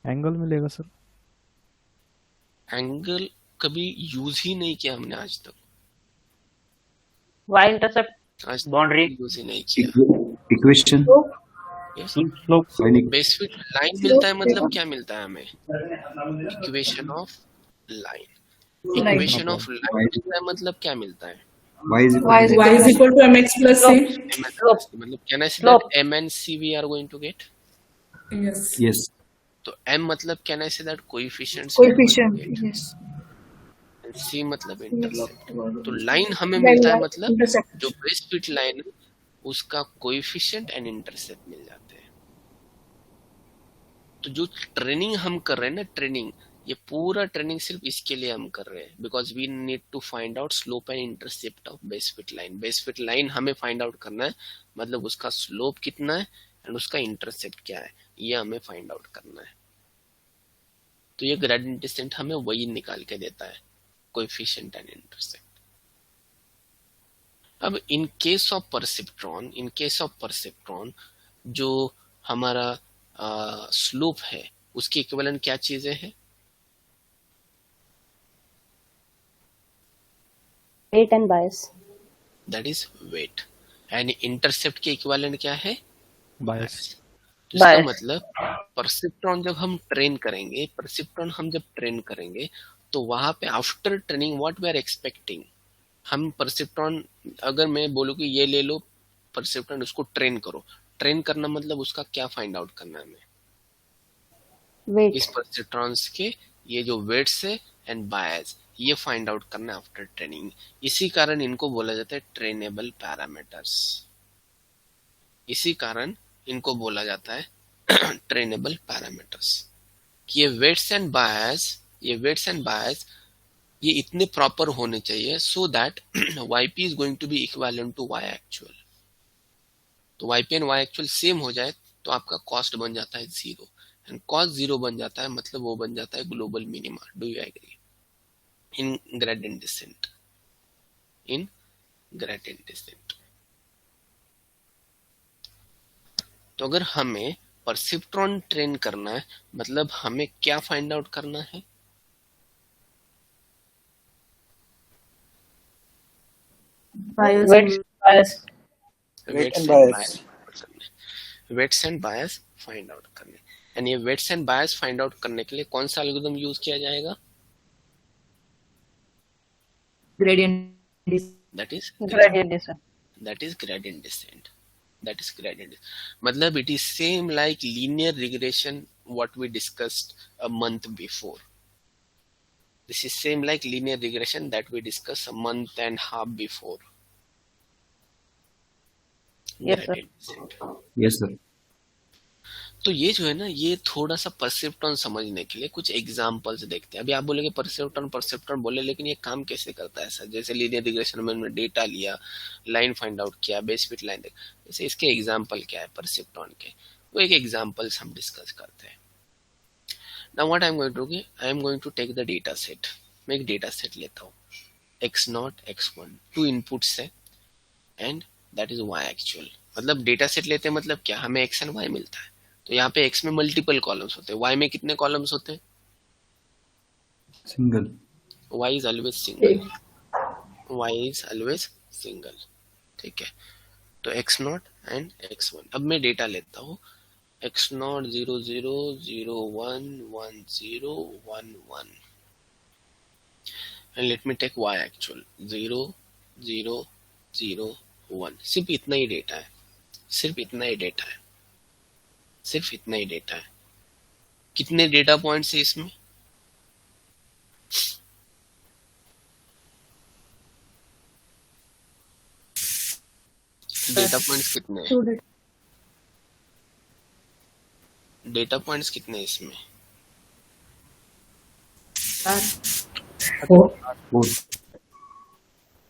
एंगल मिलेगा सर। एंगल कभी यूज ही नहीं किया हमने आज तक, Y intercept. आज Boundary. यूज ही नहीं किया। Equation slope best fit line मिलता है मतलब क्या मिलता है हमें? Equation of line. Equation of line मिलता है मतलब क्या मिलता है? y is Y is Y is equal to mx plus c. Slope. मतलब कैन आई से Slope. That m and c we are going to get? Yes. yes तो m मतलब can I say that coefficients, Coefficient. Yes. c मतलब intercept. तो line हमें मिलता है मतलब Intercept. जो बेस्ट फिट लाइन है उसका कोएफिशिएंट एंड इंटरसेप्ट मिल जाते हैं। तो जो ट्रेनिंग हम कर रहे हैं ना, ट्रेनिंग, ये पूरा ट्रेनिंग सिर्फ इसके लिए हम कर रहे हैं because we need to find out slope and intercept of best fit line. Best fit line हमें फाइंड आउट करना है, मतलब उसका स्लोप कितना है एंड उसका इंटरसेप्ट क्या है, ये हमें फाइंड आउट करना है। तो ये ग्रेडियंट डिसेंट हमें वही निकाल के देता है, कोएफिशिएंट एंड इंटरसेप्ट। अब इन केस ऑफ परसेप्ट्रॉन जो हमारा स्लोप है उसकी इक्विवेलेंट क्या चीजें हैं? Weight and bias. That is weight. And intercept के इक्विवेलेंट क्या है? बायस। तो इसका Bias. मतलब परसेप्ट्रॉन जब हम ट्रेन करेंगे तो वहां पे after training what we are expecting, हम परसेप्ट्रॉन, अगर मैं बोलूँ कि ये ले लो परसेप्ट्रॉन, उसको ट्रेन करो, ट्रेन करना मतलब उसका क्या फाइंड आउट करना है हमें, Weight. इस परसेप्ट्रॉन्स के ये जो वेट्स है एंड बायस, ये फाइंड आउट करना है आफ्टर ट्रेनिंग। इसी कारण इनको बोला जाता है ट्रेनेबल पैरामीटर्स, इसी कारण इनको बोला जाता है ट्रेनेबल पैरामीटर्स। कि ये वेट्स एंड बायस ये इतने प्रॉपर होने चाहिए so that yp is going to be equivalent to y actual. तो yp and y actual same हो जाए तो आपका कॉस्ट बन जाता है 0, एंड कॉस्ट 0 बन जाता है मतलब वो बन जाता है global minima. Do you agree? In gradient descent. तो अगर हमें परसेप्ट्रॉन ट्रेन करना है मतलब हमें क्या फाइंड आउट करना है? Bias Weight. Bias. Weights and bias find out करने। एंड ये weights and bias find out करने के लिए कौन सा एल्गोरिथम यूज किया जाएगा? gradient descent. That is Gradient descent. gradient descent. मतलब it is same like linear regression what we discussed a month before. This is same like linear regression that we discussed a month and half before. Yes, sir. Gradient descent. Yes, sir. तो ये जो है ना, ये थोड़ा सा perceptron समझने के लिए कुछ एग्जांपल्स देखते हैं। अभी आप बोलेंगे परसेप्ट्रॉन बोले, लेकिन ये काम कैसे करता है? ऐसा जैसे लीनियर रिग्रेशन में हमने डेटा लिया, लाइन फाइंड आउट किया, बेस फिट लाइन, जैसे इसके एग्जांपल क्या है परसेप्ट्रॉन के, वो एक एग्जांपल्स हम डिस्कस करते हैं। Now what I am going to do, I am going to take the data set. मैं एक डेटा सेट लेता हूँ, x0 x1, 2 इनपुट्स है and that is y actual. मतलब डेटा सेट लेते हैं मतलब क्या, हमें x एंड y मिलता है। तो यहाँ पे x में मल्टीपल कॉलम्स होते हैं, y में कितने कॉलम्स होते हैं? Single. y is always single, ठीक है। तो x0 एंड x1। अब मैं डेटा लेता हूँ x0 0 0 0 1 1 0 1 1 and let me take y actual 0 0 0 1। सिर्फ इतना ही डेटा है, सिर्फ इतना ही डेटा है। कितने डेटा पॉइंट्स है इसमें? डेटा पॉइंट्स कितने हैं? डेटा पॉइंट्स कितने हैं इसमें? 4.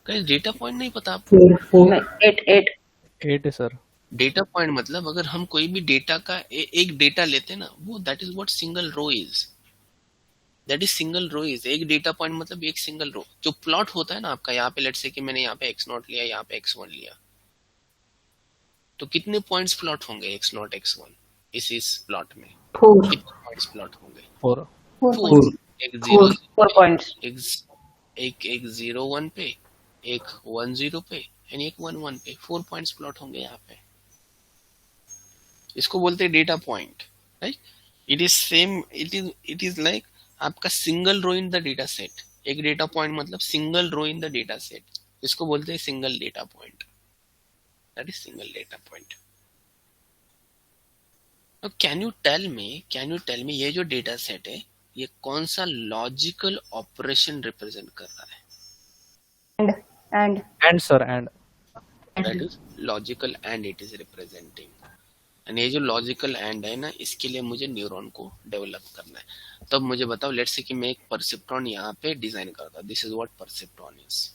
गाइस डेटा पॉइंट नहीं पता आपको? 8. 8 है सर। डेटा पॉइंट मतलब अगर हम कोई भी डेटा का एक डेटा लेते हैं ना, वो that is what single row is. एक डेटा पॉइंट मतलब एक सिंगल रो। जो प्लॉट होता है ना आपका, यहाँ पे लेट्स से कि मैंने यहाँ पे x0 लिया, यहाँ पे x1 लिया, तो कितने पॉइंट्स प्लॉट होंगे x0 x1 इस प्लॉट में? 4. कितने पॉइंट्स प्लॉट होंगे? 4। 4 points. एक 0 1 पे, एक 1 0 पे एंड एक 1 1 पे, 4 पॉइंट्स प्लॉट होंगे यहाँ पे। इसको बोलते हैं data point, right? It is like आपका single row in the data set. एक डेटा पॉइंट मतलब single row in the data set, इसको बोलते हैं single data point, that is single data point. Can you tell me ये जो data set है ये कौन सा लॉजिकल ऑपरेशन रिप्रेजेंट कर रहा है? And sir, and that is logical and it is representing. And ये जो लॉजिकल एंड है ना, इसके लिए मुझे न्यूरॉन को डेवलप करना है। तब मुझे बताओ, लेट्स से कि मैं एक परसेप्ट्रॉन यहाँ पे डिजाइन करता हूँ। This is what perceptron is.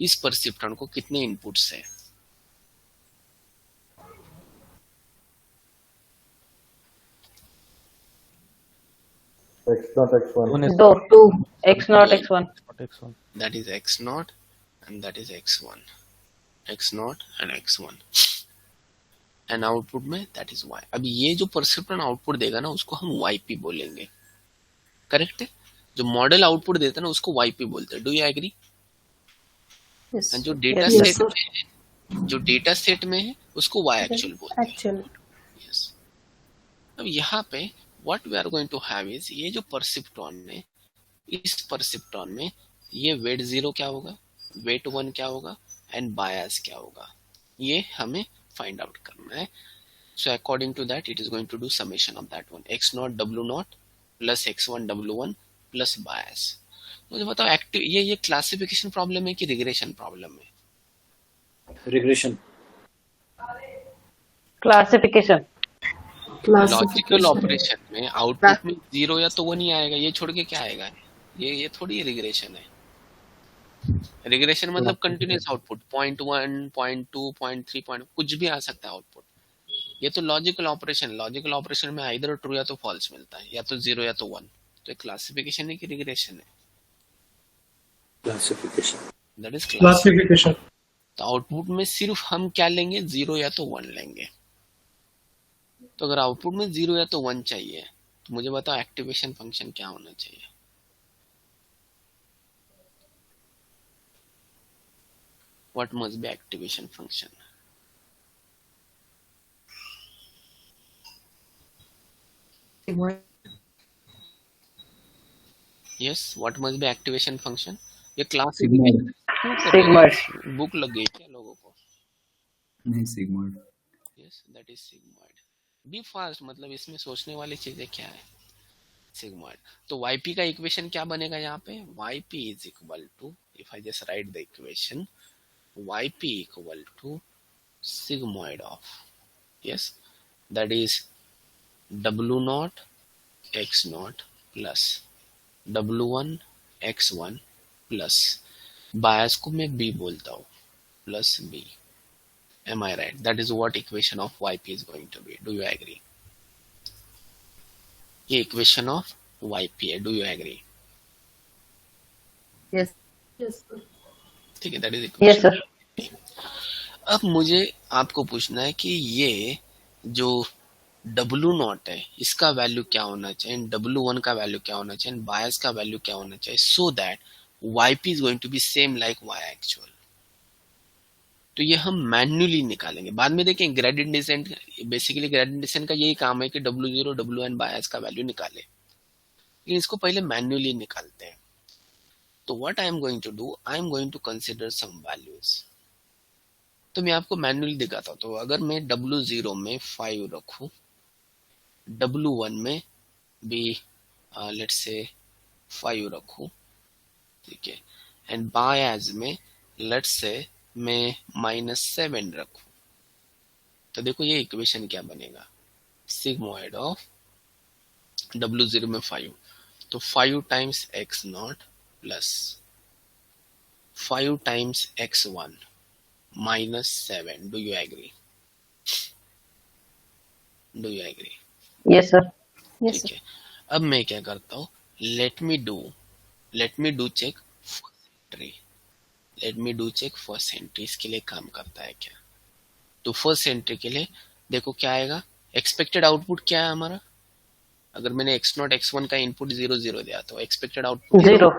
इस परसेप्ट्रॉन को कितने इनपुट्स है? x0 x1 2. x0 x1. x1। That is x0 and that is x1, x0 and x1, and output में दैट इज y। अभी ये जो परसेप्ट्रॉन आउटपुट देगा ना उसको हम yp बोलेंगे, करेक्ट है? जो मॉडल आउटपुट देता है ना उसको yp बोलते हैं। Do you agree? Yes. And जो डेटा Yes, सेट में है, उसको y एक्चुअल बोलते हैं। Actual. यस। अब यहाँ पे what we are going to have is, ये जो परसिप्टॉन है, इस परसिप्टॉन में ये वेट 0 क्या होगा, वेट 1 क्या होगा, एंड बायस क्या होगा, ये हमें फाइंड आउट करना है. So according to that, it is going to do summation of that one, x naught w naught plus x1 w1 plus bias. मुझे बताओ एक्टिव ये क्लासिफिकेशन प्रॉब्लम है कि रिग्रेशन प्रॉब्लम है? रिग्रेशन. क्लासिफिकेशन. लॉजिकल ऑपरेशन में output में 0 या तो 1 ही आएगा, ये छोड़ के क्या आएगा? ये थोड़ी रिग्रेशन है. रिग्रेशन मतलब कंटिन्यूस आउटपुट 0.1 0.2 0.3 कुछ भी आ सकता है आउटपुट. ये तो लॉजिकल ऑपरेशन में आइदर ट्रू या तो फॉल्स मिलता है, या तो 0 या तो 1. तो क्लासिफिकेशन है कि रिग्रेशन है? क्लासिफिकेशन. That is classification. तो आउटपुट में सिर्फ हम क्या लेंगे, 0 या तो 1 लेंगे. तो अगर आउटपुट में 0 या तो 1 चाहिए तो मुझे बताओ एक्टिवेशन फंक्शन क्या होना चाहिए? What must be activation function? Yes, what must be activation function? ये क्लास सिग्मॉइड. सिग्मॉइड. बुक लग गई क्या लोगों को? नहीं sigmoid. Yes, that is sigmoid. Be fast, मतलब इसमें सोचने वाली चीजें क्या है? सिग्मॉइड. तो yp का इक्वेशन क्या बनेगा यहाँ पे? yp is equal to, if I just write the equation, yp equal to sigmoid of, yes, that is w naught x naught plus w1 x1 plus बायस को मैं b बोलता हूँ plus b. Am I right? That is what equation of yp is going to be. Do you agree? ये equation of yp है. Do you agree? Yes. Yes, sir. ठीक है, that is yes equation. Sir. अब मुझे आपको पूछना है कि ये जो W0 है इसका वैल्यू क्या होना चाहिए, W1 का वैल्यू क्या होना चाहिए, बायस का वैल्यू क्या होना चाहिए, so that yp is going to be same like y actual. तो ये हम मैन्युअली निकालेंगे, बाद में देखें gradient descent. Basically gradient descent का यही काम है कि W0 Wn बायस का वैल्यू निकाले, लेकिन इसको पहले मैन्युअली निकालते हैं. तो what I am going to do, I am going to consider some values. तो मैं आपको मैन्युअली दिखाता हूँ. तो अगर मैं W0 में 5 रखूं, W1 में भी लेट्स से 5 रखूं, ठीक है, एंड बायस में लेट्स से मैं -7 रखूं, तो देखो ये इक्वेशन क्या बनेगा, सिग्मॉइड ऑफ W0 में 5, तो 5 times x0 plus 5 times x1 -7. Do you agree? Do you agree? Yes sir. Yes ठीक है. अब मैं क्या करता हूँ, let me do check first entry. Let me do check first entry. इसके लिए काम करता है क्या? तो फर्स्ट एंट्री के लिए देखो क्या आएगा. एक्सपेक्टेड आउटपुट क्या है हमारा? अगर मैंने x0 x1 का इनपुट 0 0 दिया तो एक्सपेक्टेड आउटपुट 0.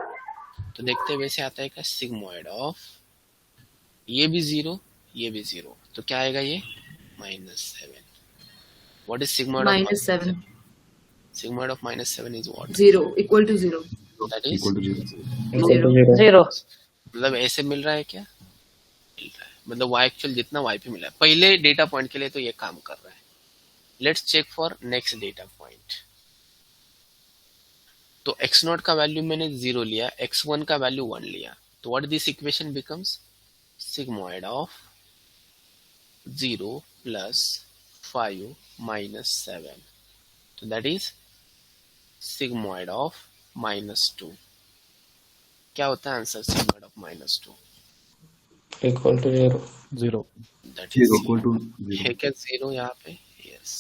तो देखते हैं वैसे आता है क्या, सिग्मॉइड ऑफ ये भी 0 ये भी 0, तो क्या आएगा ये -7. What is sigmoid of -7. sigmoid of -7 is what? 0 equal to 0. That is equal to 0. 0. 0. मतलब ऐसे मिल रहा है क्या? मिल रहा है. मतलब y एक्चुअल जितना y पे मिला है पहले डेटा पॉइंट के लिए तो ये काम कर रहा है. Let's check for next data point. तो x0 का वैल्यू मैंने 0 लिया, x1 का वैल्यू 1 लिया, तो what this equation becomes, sigmoid of 0 plus 5 minus 7. So that is sigmoid of -2. क्या होता है answer sigmoid of -2? Equal to 0. 0. That is 0 equal to है 0. क्या 0 यहाँ पे? यस,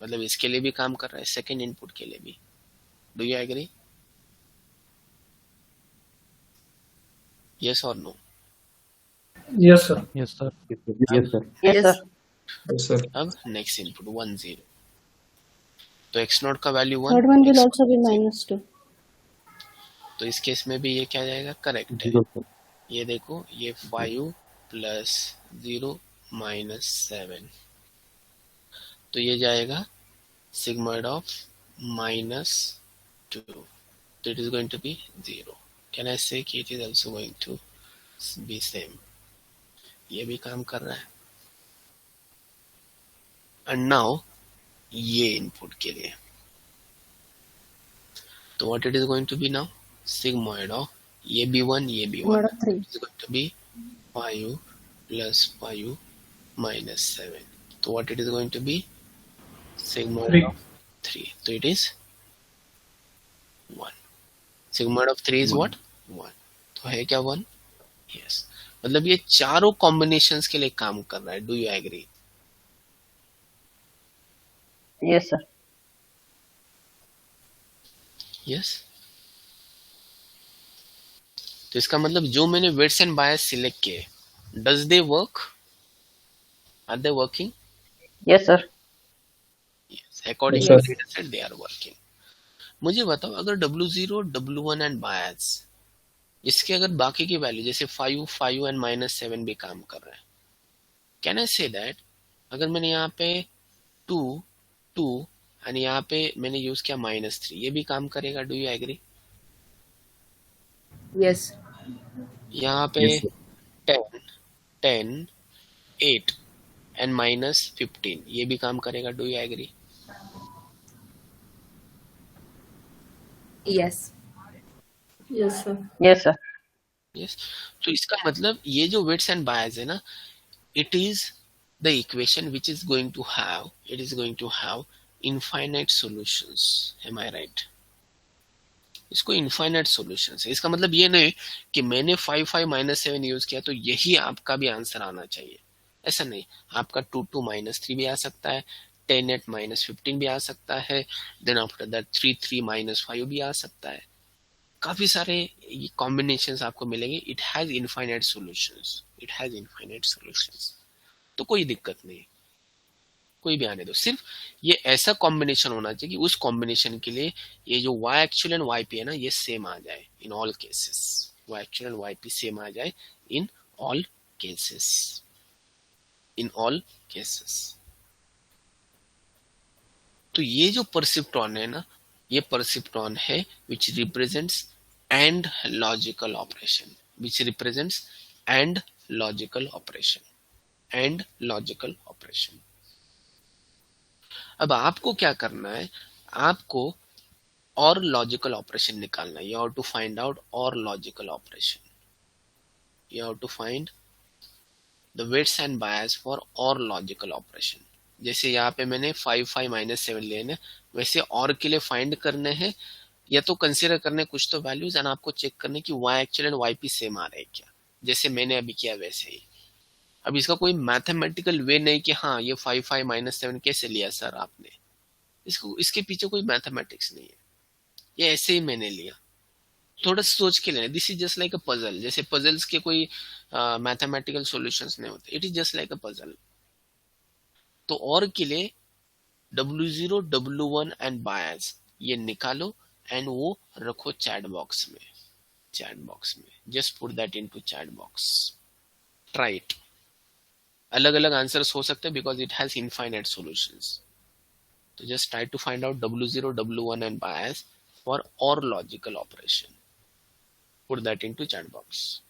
मतलब इसके लिए भी काम कर रहा है, सेकेंड इनपुट के लिए भी. Do you agree? यस और no? Yes sir. Yes, sir. Yes sir. Yes sir. Yes sir. अब नेक्स्ट इनपुट 1 0, तो x0 का value 1, Third one will also be -2. तो इस केस में भी ये क्या जाएगा, करेक्ट है. 0 सर. ये देखो ये 5 प्लस 0 -7, तो ये जाएगा sigmoid of minus 2. So it is going to be 0. Can I say कि it is also going to be same? ये भी काम कर रहा है. And now ये इनपुट के लिए. तो what it is going to be now? Sigmoid of ये B1 ये B1. Sigmoid of 3. It is going to be 5 plus 5 minus 7. So what it is going to be? Sigmoid 3. of 3. So it is 1. Sigmoid of 3 is what? 1. तो है क्या 1? Yes. मतलब ये चारों combinations के लिए काम कर रहा है. Do you agree? Yes, sir. Yes. तो इसका मतलब जो मैंने वेट्स एंड बायस सिलेक्ट किए, does they work? Are they working? Yes, sir. Yes, according Yes, to sir. Data set they are working. मुझे बताओ अगर W0, W1 एंड बायस, इसके अगर बाकी की वैल्यू जैसे 5, 5 एंड -7 भी काम कर रहा है, कैन आई से दैट अगर मैंने यहाँ पे 2, 2 एंड यहाँ पे मैंने यूज किया -3, ये भी काम करेगा? Do you agree? Yes. यहाँ पे Yes, sir. 10, 10, 8 एंड -15, ये भी काम करेगा? Do you agree? Yes. Yes, sir. Yes, sir. Yes. तो इसका मतलब ये जो वेट्स एंड बायस है ना, it is the equation which is going to have, it is going to have infinite solutions. Am I right? इसको infinite solutions है. इसका मतलब ये नहीं कि मैंने 5, 5 -7 यूज किया तो यही आपका भी आंसर आना चाहिए. ऐसा नहीं. आपका 2, 2 -3 भी आ सकता है, 10, 8 -15 भी आ सकता है, देन आफ्टर दैट 3, 3 -5 भी आ सकता है. काफी सारे ये कॉम्बिनेशंस आपको मिलेंगे. It has infinite solutions, it has infinite solutions. तो कोई दिक्कत नहीं, कोई भी आने दो. सिर्फ ये ऐसा कॉम्बिनेशन होना चाहिए कि उस कॉम्बिनेशन के लिए ये जो y एक्चुअल एंड yp है ना, ये सेम आ जाए in all cases. y actual and yp same आ जाए in all cases, in all cases. तो ये जो परसिप्ट्रॉन है ना, ये परसिप्ट्रॉन है which represents and logical operation, which represents and logical operation, and logical operation. अब आपको क्या करना है? आपको और लॉजिकल ऑपरेशन निकालना है. You have to find out or logical operation. You have to find the weights and bias for or logical operation. जैसे यहाँ पे मैंने 5, 5 -7 लेने, वैसे और के लिए फाइंड करने हैं, या तो कंसीडर करने कुछ तो वैल्यूज एंड आपको चेक करने की y actual and yp same आ रहे हैं क्या, जैसे मैंने अभी किया वैसे ही. अब इसका कोई मैथमेटिकल वे नहीं कि हाँ ये 5, 5 -7 कैसे लिया सर आपने. इसको, इसके पीछे कोई मैथमेटिक्स नहीं है, ये ऐसे ही मैंने लिया. थोड़ा सोच के लेना. This is just like a puzzle. जैसे पजल्स के कोई मैथमेटिकल सॉल्यूशंस नहीं होते. It is just like a puzzle. तो और के लिए W0, W1 एंड बायस ये निकालो एंड वो रखो चैट बॉक्स में. चैट बॉक्स में just put that into chat box. Try it. अलग अलग आंसर्स हो सकते हैं because it has infinite solutions. तो just try to find out W0, W1 and bias for or logical operation. Put that into chat box.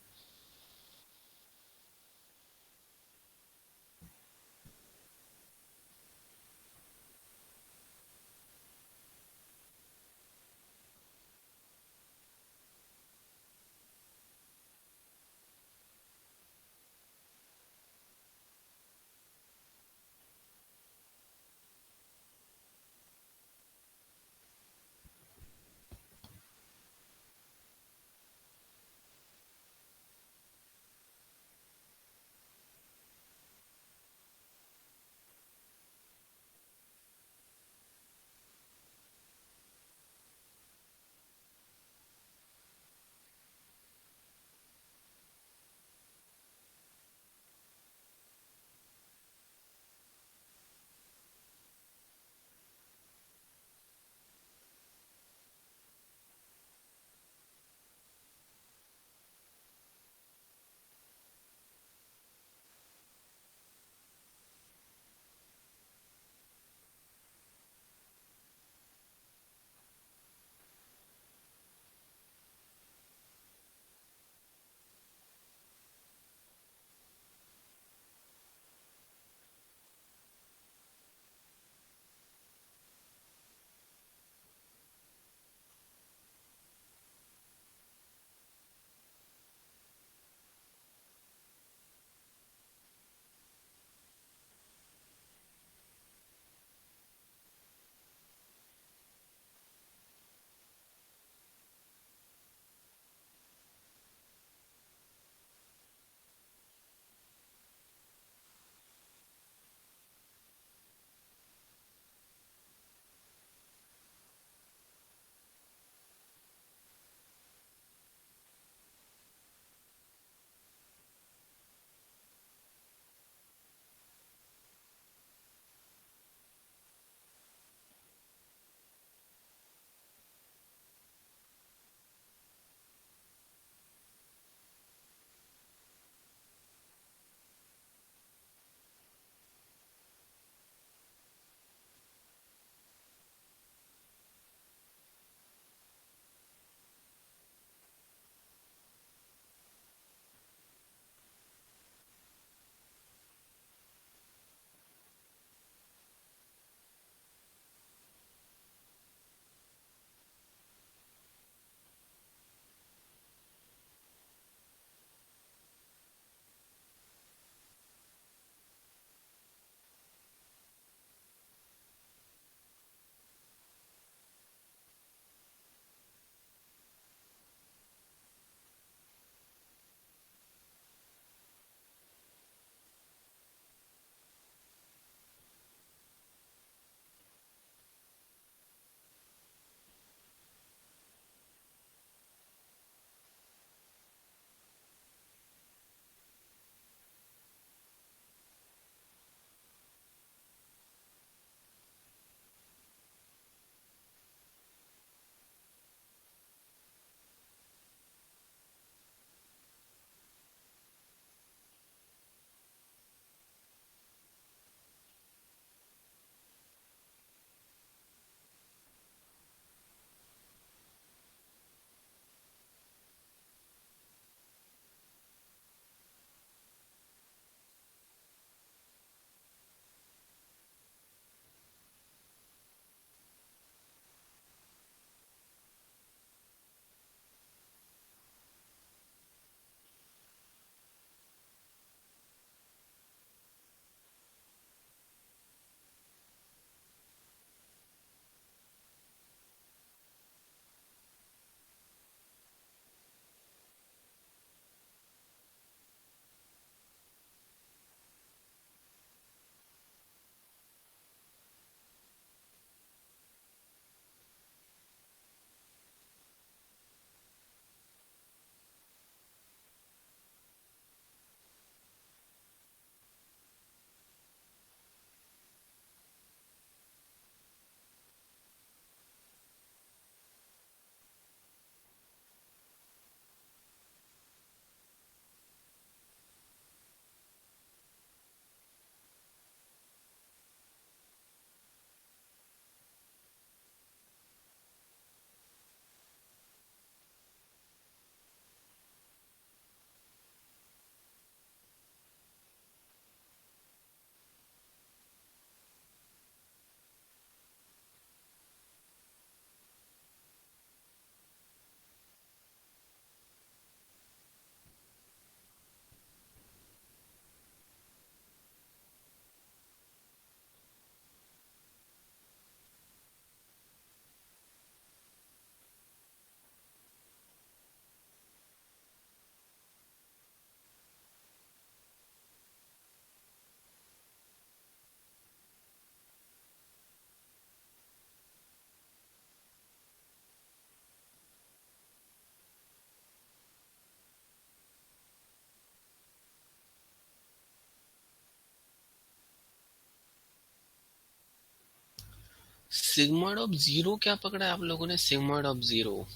Sigmoid of zero क्या पकड़ा है आप लोगों ने? Sigmoid of zero,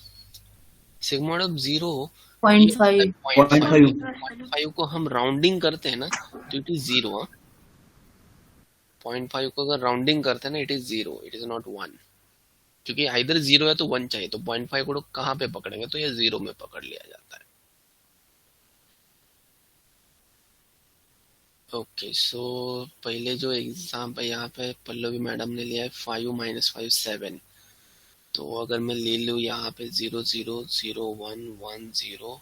sigmoid of zero 0.5. 0.5. 0.5 को हम rounding करते हैं ना तो इट इज जीरो। 0.5 को अगर राउंडिंग करते हैं ना it is zero, it is not one, क्योंकि आइदर जीरो है तो वन चाहिए, तो 0.5 को कहाँ पे पकड़ेंगे? तो ये जीरो में पकड़ लिया जाता है। ओके, सो पहले जो एग्जाम पे यहाँ पे पल्लवी मैडम ने लिया है 5 - 5 7, तो अगर मैं ले लूँ यहाँ पे 0 0 0 1 1 0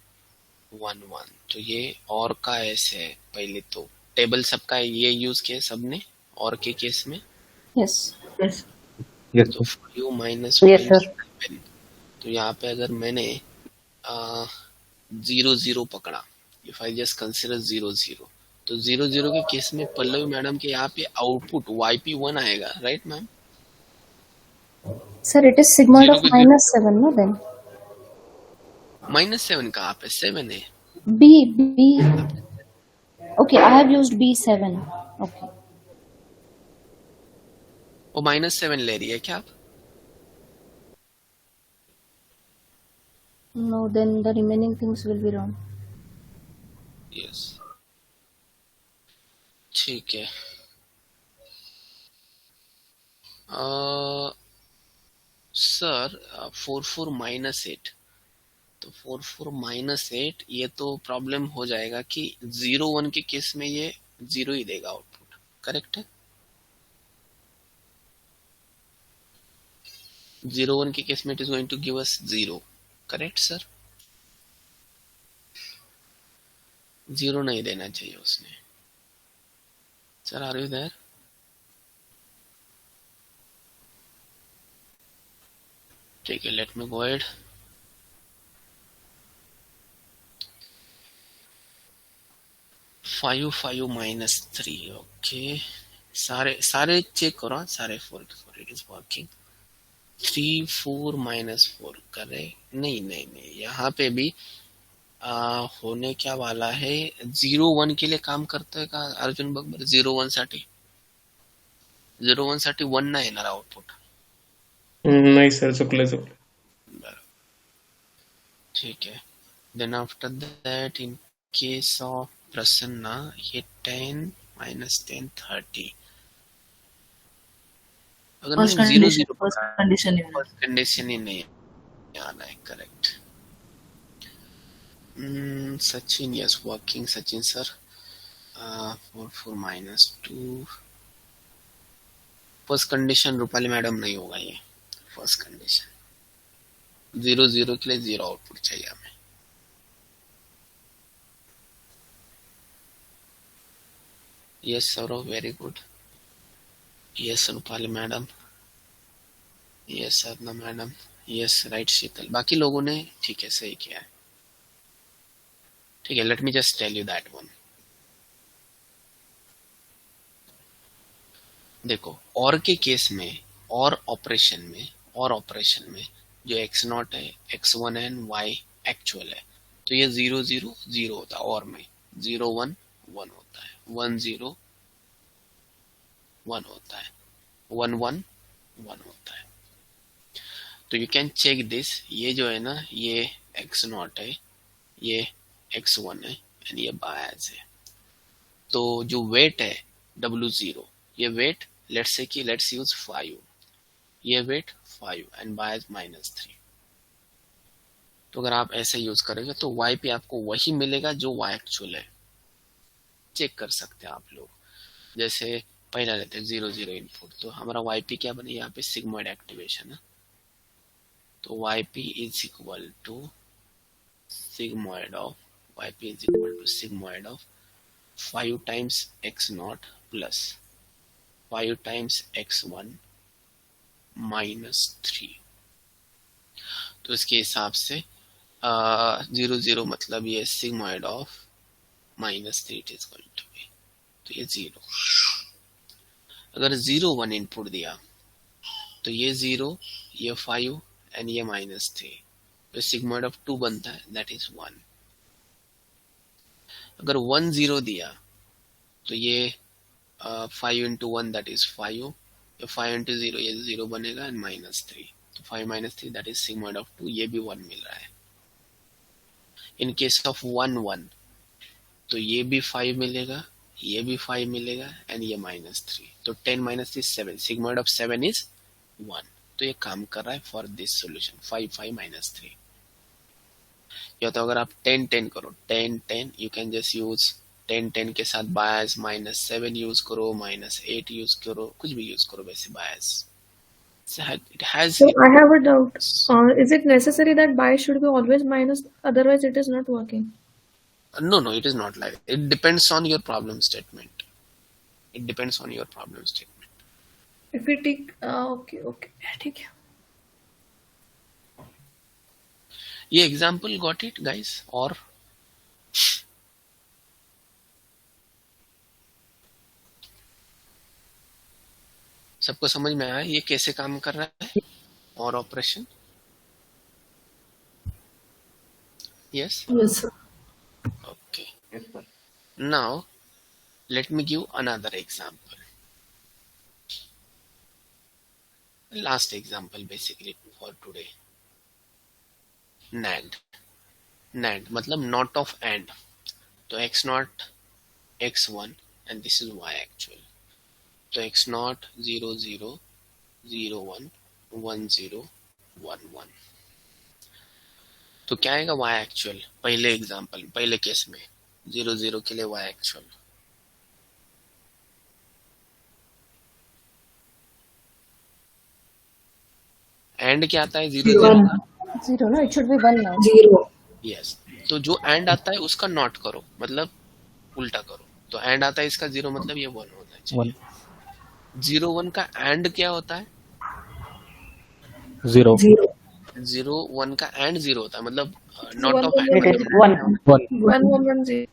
1 1, तो ये और का ऐसे है। पहले तो टेबल सबका ये यूज किया सबने और के केस में, Yes. Yes. Yes, तो sir. 5 - Yes, 5 sir. 7, तो यहाँ पे अगर मैंने 0 0 पकड़ा, इफ आई जस्ट कंसिडर 0 0, तो 0 0 के केस में पल्लवी मैडम के यहाँ पे आउटपुट YP1 आएगा, right ma'am? Sir, it is sigmoid of Zero के -7, no then? -7 कहाँ पे? 7 है। B. Okay, I have used B7. Okay. वो -7 ले रही है क्या आप? No, then the remaining things will be wrong. Yes, ठीक है। सर 4 4 -8, तो 4 4 -8 ये तो प्रॉब्लम हो जाएगा कि 0 1 के केस में ये जीरो ही देगा आउटपुट, करेक्ट है? 0 1 के केस में it is going to give us zero, correct sir? Zero नहीं देना चाहिए उसने। Sir are you there? ठीक है, let me go ahead. Five 5 -3, okay, सारे चेक करो, सारे 4 इट इज वर्किंग। 3 4 -4 करे, नहीं, यहाँ पे भी होने क्या वाला है, 0 1 के लिए काम करतोय का अर्जुन बघ? 0 1 साठी 1 नाही येणार आउटपुट। नाही सर, चुकलं. ठीक है, then after that in case of Prasanna ये 10 -10 30, अगर First मैं 0 condition, 0 first condition है. फर्स्ट कंडीशन ही नहीं आना है, correct. Sachin, yes, working Sachin sir. 4 4 -2, first condition Rupali madam नहीं होगा ये। फर्स्ट कंडीशन 0 0 के लिए जीरो आउटपुट चाहिए हमें। Yes Saurabh, very good. Yes Rupali madam, yes Sadhana madam, yes right Sheetal, बाकी लोगों ने ठीक है सही किया है। ठीक है, let me just tell you that one. देखो और के केस में और ऑपरेशन में जो x0 है, x1 है, y एक्चुअल है, तो ये 0 0 0 होता है, और में 0 1 1 होता है, 1 0 1 होता है, 1 1 1 होता है। तो यू कैन चेक दिस, ये जो है ना ये x0 है, ये x1 है एंड ये बायस है। तो जो वेट है W0, ये वेट लेट्स यूज 5, ये वेट 5 एंड बायस -3। तो अगर आप ऐसे यूज करेंगे तो y पे आपको वही मिलेगा जो y एक्चुअल है। चेक कर सकते हैं आप लोग। जैसे पहला लेते हैं 0 0 इनपुट, तो हमारा yp क्या बने, यहाँ पे सिग्मॉइड एक्टिवेशन है, तो yp is equal to sigmoid of 5 times x0 plus 5 times x1 -3। तो इसके हिसाब से 0 0 मतलब ये sigmoid of -3 it is going to be, तो ये 0। अगर 0 1 इनपुट दिया तो ये 0, ये 5 एंड ये -3, तो sigmoid of 2 बनता है, दैट इज 1। अगर 1 0 दिया तो ये 5 into 1 दैट इज 5 ये 5 into 0 ये 0 बनेगा एंड -3, तो 5 - 3 दैट इज सिग्मॉइड ऑफ 2, ये भी 1 मिल रहा है। इन केस ऑफ 1 1 तो ये भी 5 मिलेगा, ये भी 5 मिलेगा एंड ये -3, तो 10 - 3 7, सिग्मॉइड ऑफ 7 इज 1, तो ये काम कर रहा है फॉर दिस सॉल्यूशन 5 5 -3। या तो अगर आप 10 10 करो, 10 10 यू कैन जस्ट यूज 10 10 के साथ बायस -7 यूज करो, -8 यूज करो, कुछ भी यूज करो वैसे बायस। It has So I have a doubt. Is it necessary that bias should be always minus? Otherwise, it is not working. no, it is not like it depends on your problem statement. It depends on your problem statement. If we take, okay, ठीक है. ये example got it guys, or सबको समझ में आया ये कैसे काम कर रहा है और operation? Yes. Yes, sir. Okay. Now let me give another example. Last example basically for today. NAND मतलब not of AND, तो x naught x1 and this is y actual, तो x naught 0 0 0 1 1 0 1 1, तो क्या आएगा y actual पहले example पहले case में 0 0 के लिए y actual, एंड क्या आता है 0 0 का, Zero, no? It should be one now. 0. Yes, तो जो एंड आता है उसका नॉट करो, मतलब उल्टा करो, तो एंड आता है इसका 0 मतलब ये 1 होना चाहिए। 0 1 का एंड क्या होता है? 0 0. 0 1 का एंड 0 होता है, मतलब not of It and, is one. 1 1 1 0.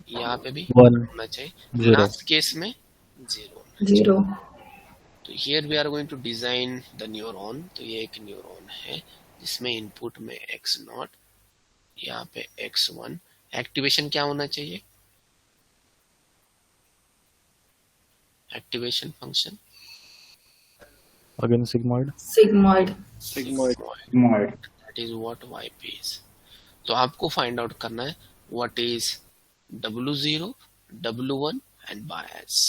यहाँ पे भी 1 होना चाहिए, 0 लास्ट केस में 0। 0. तो here we are going to design the neuron, तो ये एक न्यूरॉन है जिसमें इनपुट में x नॉट, यहाँ पे x1, एक्टिवेशन क्या होना चाहिए? Activation function again sigmoid Sigmoid. That is what yp is. तो आपको फाइंड आउट करना है what is w0 w1 and bias,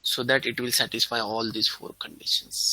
so that it will satisfy all these 4 conditions.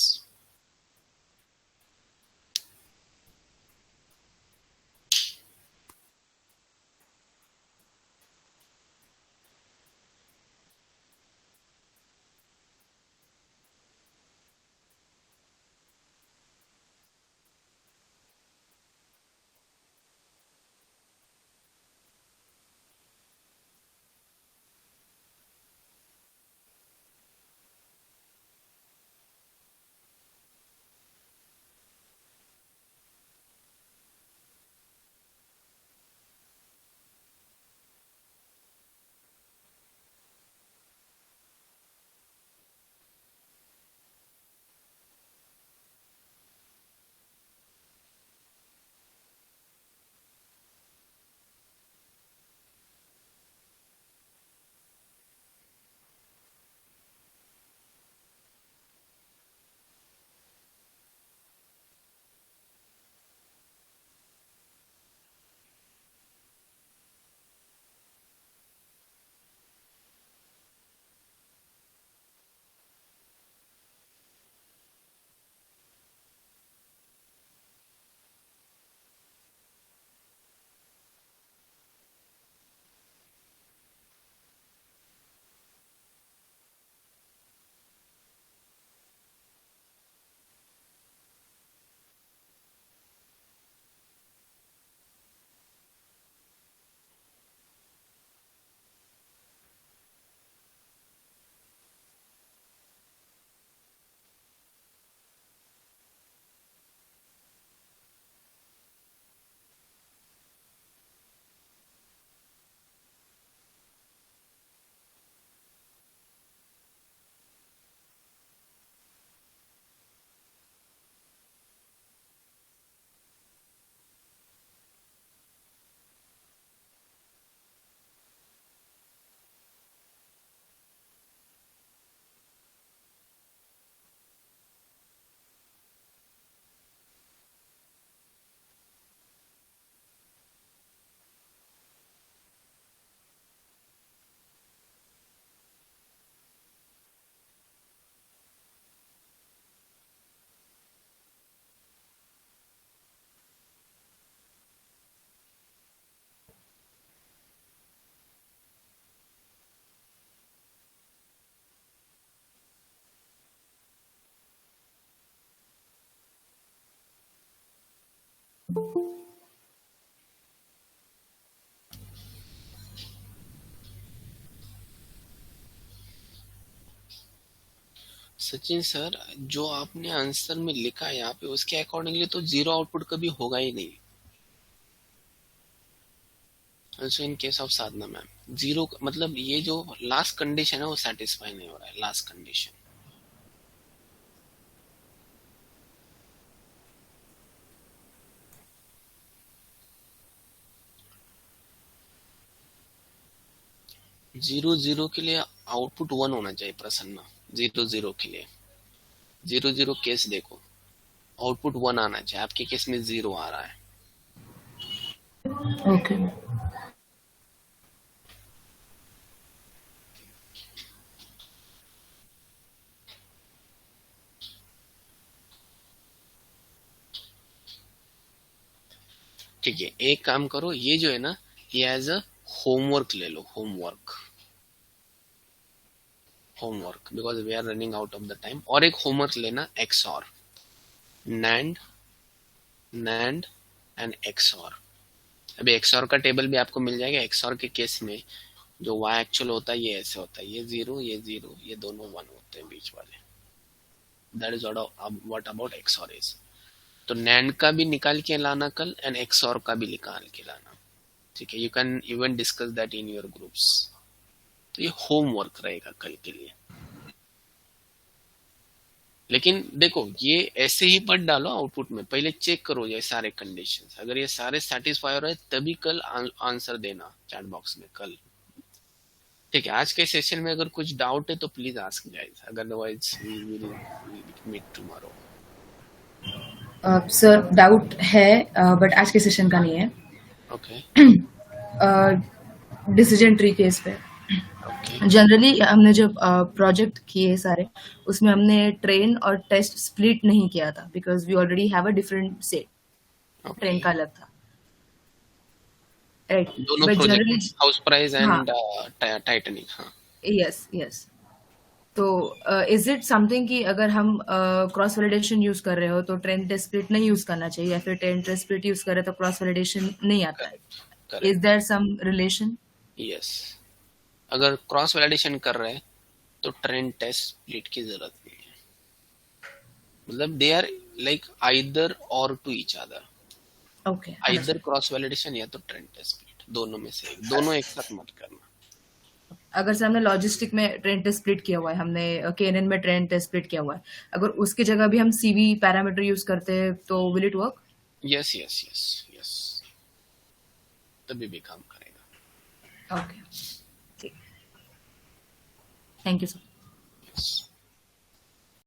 Sachin sir, जो आपने आंसर में लिखा है यहाँ पे उसके अकॉर्डिंगली तो जीरो आउटपुट कभी होगा ही नहीं। also in case of Sadhana ma'am, zero मतलब ये जो लास्ट कंडीशन है वो सेटिस्फाई नहीं हो रहा है। लास्ट कंडीशन जीरो जीरो के लिए आउटपुट 1 होना चाहिए प्रसन्ना। जीरो जीरो के लिए जीरो जीरो केस देखो, आउटपुट 1 आना चाहिए। आपके केस में 0 आ रहा है। Okay. ठीक है, एक काम करो, ये जो है ना, ये एज अ होमवर्क ले लो। Homework because we are running out of the time. और एक होमवर्क लेना, एक्सऑर, नैंड एंड एक्सऑर। अभी एक्सऑर का टेबल भी आपको मिल जाएगा। एक्सऑर के केस में जो वाई एक्चुअल होता है ये ऐसे होता है, ये 0 ये दोनों 1 होते हैं बीच वाले। That is what about XOR is. तो नैंड का भी निकाल के लाना कल, एंड एक्सऑर का भी निकाल के लाना। ठीक है, you can even discuss that in your groups. तो ये होमवर्क रहेगा कल के लिए। लेकिन देखो, ये ऐसे ही मत डालो आउटपुट में, पहले चेक करो ये सारे कंडीशंस। अगर ये सारे सेटिस्फाई हो रहे हैं तभी कल आंसर देना चैट बॉक्स में कल। ठीक है, आज के सेशन में अगर कुछ डाउट है तो please ask guys, otherwise we will meet tomorrow. Sir doubt है बट आज के सेशन का नहीं है। ओके डिसीजन ट्री केस पे ओके जनरली हमने जब प्रोजेक्ट किए सारे, उसमें हमने ट्रेन और टेस्ट स्प्लिट नहीं किया था because we already have a different set. Train का अलग था, राइट? दोनों but project, generally house price हाँ, एंड टाइटैनिक। हाँ, यस यस। तो इज इट समथिंग कि अगर हम क्रॉस वैलिडेशन यूज कर रहे हो तो ट्रेन टेस्ट स्प्लिट नहीं यूज करना चाहिए, या फिर ट्रेन टेस्ट स्प्लिट यूज कर रहे हो तो क्रॉस वैलिडेशन नहीं आता है? Correct is there some relation? Yes. अगर क्रॉस वैलिडेशन कर रहे हैं तो ट्रेन टेस्ट स्प्लिट की जरूरत नहीं है। मतलब they are like either or to each other. Okay, either cross validation या तो ट्रेन टेस्ट स्प्लिट, दोनों में से एक। दोनों एक साथ मत करना। अगर से हमने लॉजिस्टिक में ट्रेन टेस्ट स्प्लिट किया हुआ है, हमने केएनएन में ट्रेन टेस्ट स्प्लिट किया हुआ है, अगर उसकी जगह भी हम सीवी पैरामीटर यूज करते हैं तो will it work? Yes yes yes yes, तभी भी काम करेगा। ओके, ठीक, थैंक यू सर। यस।